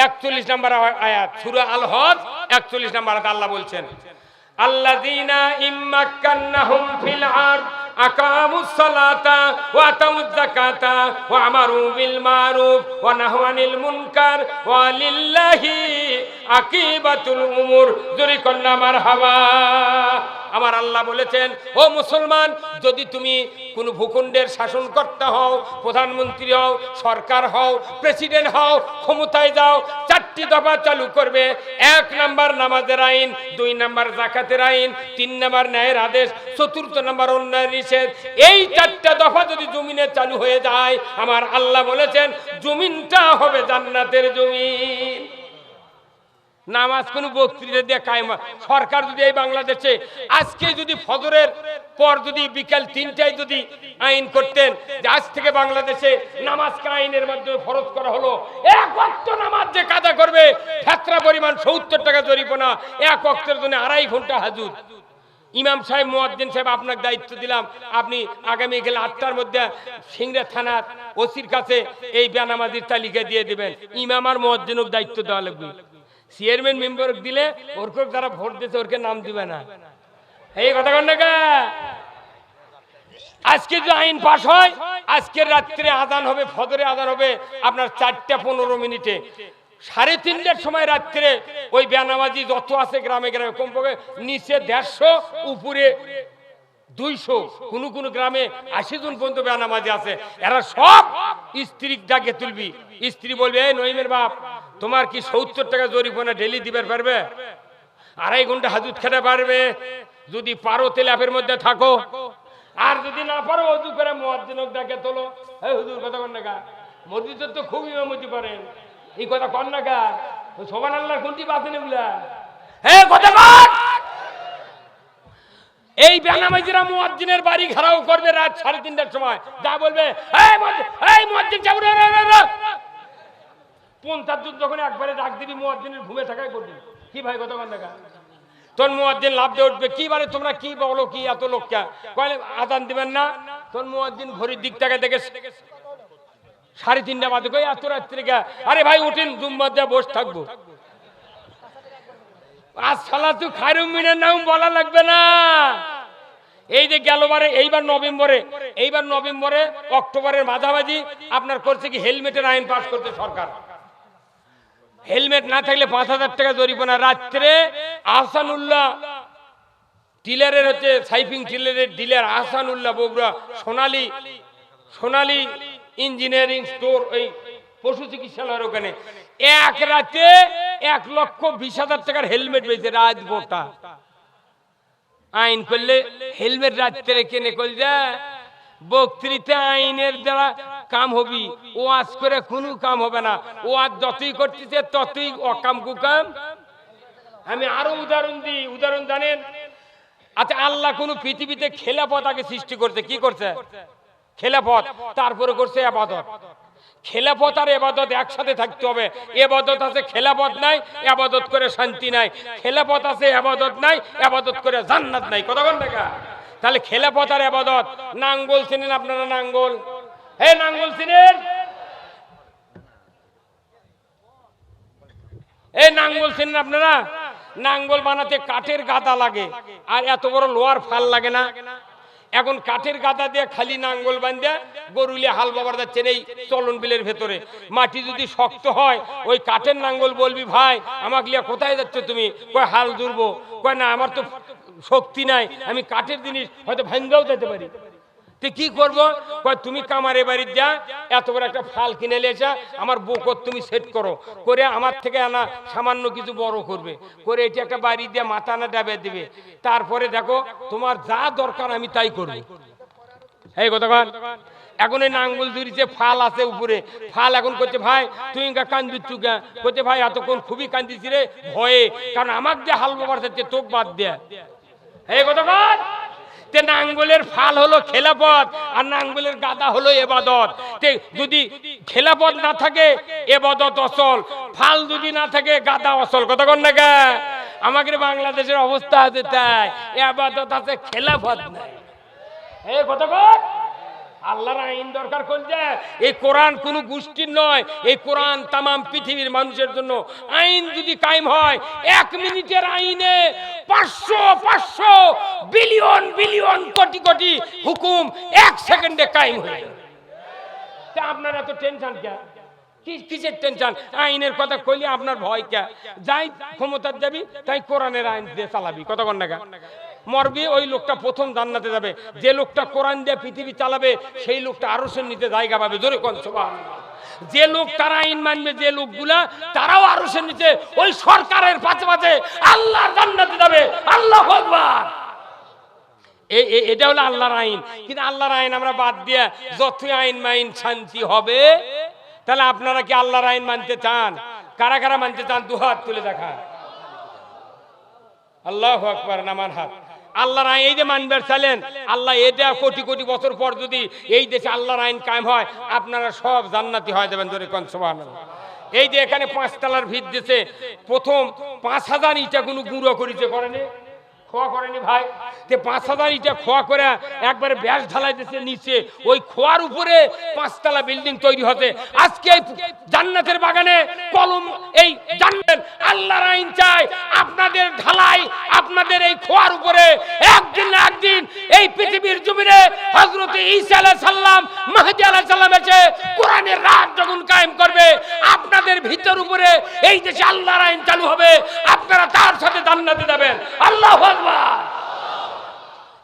41 নম্বর আয়াত, সূরা আল হজ 41 নম্বর আয়াত আল্লাহ বলছেন, আল্লাযীনা ইম্মাক্কান্নাহুম ফিল আরদ আকামুস সালাতা ওয়া আতাউয যাকাতা ওয়া আমারু বিল মারুফ ওয়া নাহাউ আনিল মুনকার ওয়া লিল্লাহি আকিবাতুল উমুর। জোরে কন্না মারহাবা। আমার আল্লাহ বলেছেন, ও মুসলমান, যদি তুমি কোন ভূখণ্ডের শাসনকর্তা হও, প্রধানমন্ত্রী হও, সরকার হও, প্রেসিডেন্ট হও, ক্ষমতায় যাও, 4টি দফা চালু করবে। 1 নাম্বার নামাজের আইন, 2 নাম্বার যাকাতের আইন, 3 নাম্বার ন্যায়ের আদেশ, 4th নাম্বার অন্যায়ের নিষেধ। এই 4টা দফা যদি জমিনে চালু হয়ে যায়, আমার আল্লাহ বলেছেন জমিনটা হবে জান্নাতের জমিন। নামাজ কোন বক্তৃতা দিয়ে কায়েম। সরকার যদি এই বাংলাদেশে আজকে যদি ফজরের পর যদি বিকাল 3টায় যদি আইন করতেন যে আজ থেকে বাংলাদেশে নামাজকে আইনের মাধ্যমে ফরজ করা হলো, 1 ওয়াক্ত নামাজ যে কাজা করবে ফেতরা পরিমাণ 70 টাকা জরিমানা, 1 ওয়াক্তের জন্য 2.5 ঘন্টা হাজুর। ইমাম সাহেব, মুয়াজ্জিন সাহেব, আপনাকে দায়িত্ব দিলাম, আপনি আগামী কাল 8টার মধ্যে সিংড়া থানার ওসির কাছে এই বেনামাজির তালিকা দিয়ে দিবেন। ইমাম আর মুয়াজ্জিনক দায়িত্ব দেওয়া লাগবে। চেয়ারম্যান মেম্বার দিলে ওরকে যারা ভোট দিয়েছে ওরকে নাম দিবে না। এই কথা কন না। আজকে যে আইন পাশ হয়, আজকের রাত্রে আজান হবে, ফজরে আজান হবে আপনার 4:15 3:30টার সময় রাত্রে ওই বেনামাজি যত আছে গ্রামে গ্রামে, কমপক্ষে নিচে 150, উপরে 200, কোন কোন গ্রামে 80 জন পর্যন্ত বেনামাজি আছে। এরা সব স্ত্রী ডাকে তুলবি। স্ত্রী বলবে, এই নইমের বাপ, তোমার কি 70 টাকা জরিমানা ডেলি দিবার পারবে? 2.5 ঘন্টা হাজুত খেতে পারবে? যদি পারো তেলাপের মধ্যে থাকো, আর যদি না পারো ওযু করে মুয়াজ্জিনক ডাকে তোলো। এই হুজুর কথা কন না। মসজিদে তো খুব ইমামতি পারেন, এই কথা কন না। সুবহানাল্লাহ কোনটি বাতেন এগুলা? হ্যাঁ কথা কন। এই বেনামাজিরা মুয়াজ্জিনের বাড়ি ঘেরাও করবে রাত 3:30টার সময়, যা বলবে, এই মুয়াজ্জিন চাবুর 50 জন যখন একবারে ডাক দিবি, মুয়াজ্জিনের ঘুমে থাকাই করবি। কি ভাই কথা কন না? তোর মুয়াজ্জিন লাভ দিয়ে উঠবে, কি বারে তোমরা কি বলো, কি এত লোক কে কইলে আজান দিবেন না? তোর মুয়াজ্জিন ঘড়ির দিক থেকে দেখে 3:30 বাজে, কই এত রাত্রে কে? আরে ভাই উঠিন, জুম্মার দিয়ে বসে থাকবো। আজ সালাতু খায়রুম মিনান নাওম বলা লাগবে না। এই যে গেলবারে, এইবার নভেম্বরে অক্টোবরের মাঝামাঝি আপনার করছে কি হেলমেটের আইন পাস করতে সরকার। হেলমেট না থাকলে 5000 টাকা জরিমানা। রাত্রে আহসানুল্লাহ টিলারের হচ্ছে সাইফিং টিলারের ডিলার আহসানুল্লাহ বগুড়া সোনালী ইঞ্জিনিয়ারিং স্টোর, ওই পশু চিকিৎসালয়ের ওখানে 1 রাতে 1,20,000 টাকার হেলমেট পেয়েছে রাত গোটা। আইন করলে হেলমেট রাত্রে কেনে কল যায়। বক্তৃতা আইনের দ্বারা কাম হবি, ওয়াজ করে কোনো কাম হবে না। ওয়াজ যতই করতেছে ততই অকাম কুকাম। আমি আরো উদাহরণ দিই। উদাহরণ জানেন? আচ্ছা, আল্লাহ কোন পৃথিবীতে খেলাফত আগে সৃষ্টি করছে। কি করছে? খেলাফত। তারপরে করছে ইবাদত। খেলাফত আর ইবাদত একসাথে থাকতে হবে। ইবাদত আছে, খেলাফত নাই, ইবাদত করে শান্তি নাই। খেলাফত আছে, ইবাদত নাই, ইবাদত করে জান্নাত নাই। কথা বল না? তাহলে খেলাফত আর ইবাদত। নাঙ্গল চিনেন আপনারা? নাঙ্গল, হে নাঙ্গল চিনেন? এই নাঙ্গল চিনেন আপনারা? নাঙ্গল বানাতে কাঠের গাদা লাগে, আর এত বড় লোহার ফাল লাগে না। এখন কাঠের গাদা দিয়ে খালি নাঙ্গল বান্ধে গরুলে হাল বাবার যাচ্ছেন এই চলন বিলের ভেতরে। মাটি যদি শক্ত হয়, ওই কাঠের নাঙ্গল বলবি, ভাই আমাকে লিয়া কোথায় যাচ্ছ তুমি? কয় হাল জুড়বো। কয় না, আমার তো শক্তি নাই, আমি কাঠের জিনিস হয়তো ভাঙ্গাও যেতে পারি। তো কি করবো? কয় তুমি কামারে বাড়ি যা, এত বড় একটা ফাল কিনে এসে আমার বকত তুমি সেট করো, করে আমার থেকে আনা সামান্য কিছু বড় করবে, করে এটি একটা বাড়ি দিয়ে মাথা না ডাবে দিবে। তারপরে দেখো তোমার যা দরকার আমি তাই করবো। এই কথা কন। এখন এই নাঙ্গল ধরিছে, ফাল আছে উপরে, ফাল এখন করছে ভাই তুই কান্দিচ্ছু কে, করছে ভাই এতক্ষণ খুবই কান্দিছি রে ভয়ে, কারণ আমার যে হাল বাবার সাথে তোক বাদ দেয় এই কথা কর। তে নাঙ্গলের ফাল হলো খেলাপথ আর নাঙ্গলের গাদা হলো এবাদত। তে যদি খেলাপথ না থাকে এবাদত অসল, ফাল যদি না থাকে গাদা অসল। কথা কর না কে? আমাদের বাংলাদেশের অবস্থা আছে তাই, এবাদত আছে খেলাপথ নাই। এই কথা কর। আল্লাহর আইন দরকার করছে। এই কোরআন কোন গোষ্ঠীর নয়, এই কোরআন তামাম পৃথিবীর মানুষের জন্য। আইন যদি কায়েম হয়, 1 মিনিটের আইনে 500 বিলিয়ন বিলিয়ন কোটি কোটি হুকুম 1 সেকেন্ডে কায়েম হয়ে যাবে। তা আপনার এত টেনশন কেন? কিসের টেনশন? আইনের কথা কইলে আপনার ভয় কে? যাই ক্ষমতার যাবি তাই কোরআনের আইন দিয়ে চালাবি। কথা কন না কে? মরবি ওই লোকটা প্রথম জান্নাতে যাবে। যে লোকটা কোরআন দিয়ে পৃথিবী চালাবে সেই লোকটা আরশের নিচে জায়গা পাবে। জোরে কোন সুবহানাল্লাহ। যে লোক তারা আইন মানবে, যে লোকগুলা তারাও আরশের নিচে ওই সরকারের পাশে পাশে আল্লাহর জান্নাতে যাবে। আল্লাহু আকবার। এটা হলো আল্লাহর আইন। কিন্তু আল্লাহর আইন আমরা বাদ দিয়ে যতই আইন মাইন শান্তি হবে। তাহলে আপনারা কি আল্লাহর আইন মানতে চান? কারা কারা মানতে চান? দুহাত তুলে দেখা। আল্লাহু আকবার। নামান হাত। আল্লাহর আইন এই যে মানবার চাইলেন, আল্লাহ এটা কোটি কোটি বছর পর যদি এই দেশে আল্লাহর আইন কায়েম হয়, আপনারা সব জান্নাতি হয়ে যাবেন। জোরে কোন সুবহানাল্লাহ। এই যে এখানে 5 তলার ভিত দিয়েছে, প্রথম 5000 ইটা কোনো গুঁড়ো করেছে, করেনি? খোয়া করেনি ভাই? 5000 ইটা খোয়া করে একবারে ব্যাস ঢালাই দিয়েছে নিচে, ওই খোয়ার উপরে 5 তলা বিল্ডিং তৈরি হতে। আজকে এই জান্নাতের বাগানে কলম, এই জান্নাত আল্লাহর আইন চাই আপনাদের ঢালাই, আপনাদের এই খোয়ার উপরে একদিন না একদিন এই পৃথিবীর জমিনে হযরত ঈসা আলাইহিস সালাম, মাহদী আলাইহিস সালাম এসে কোরআনের রাজ যখন কায়েম করবে, আপনাদের ভিতর উপরে এই দেশে আল্লাহর আইন চালু হবে, আপনারা তার সাথে জান্নাতে যাবেন। আল্লাহু আকবার।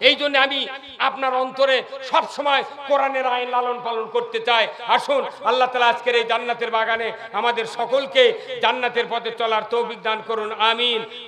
এই জন্য আমি আপনার অন্তরে সব সময় কোরআনের আইন লালন পালন করতে চাই। আসুন আল্লাহ তাআলা আজকের এই জান্নাতের বাগানে আমাদের সকলকে জান্নাতের পথে চলার তৌফিক দান করুন। আমিন।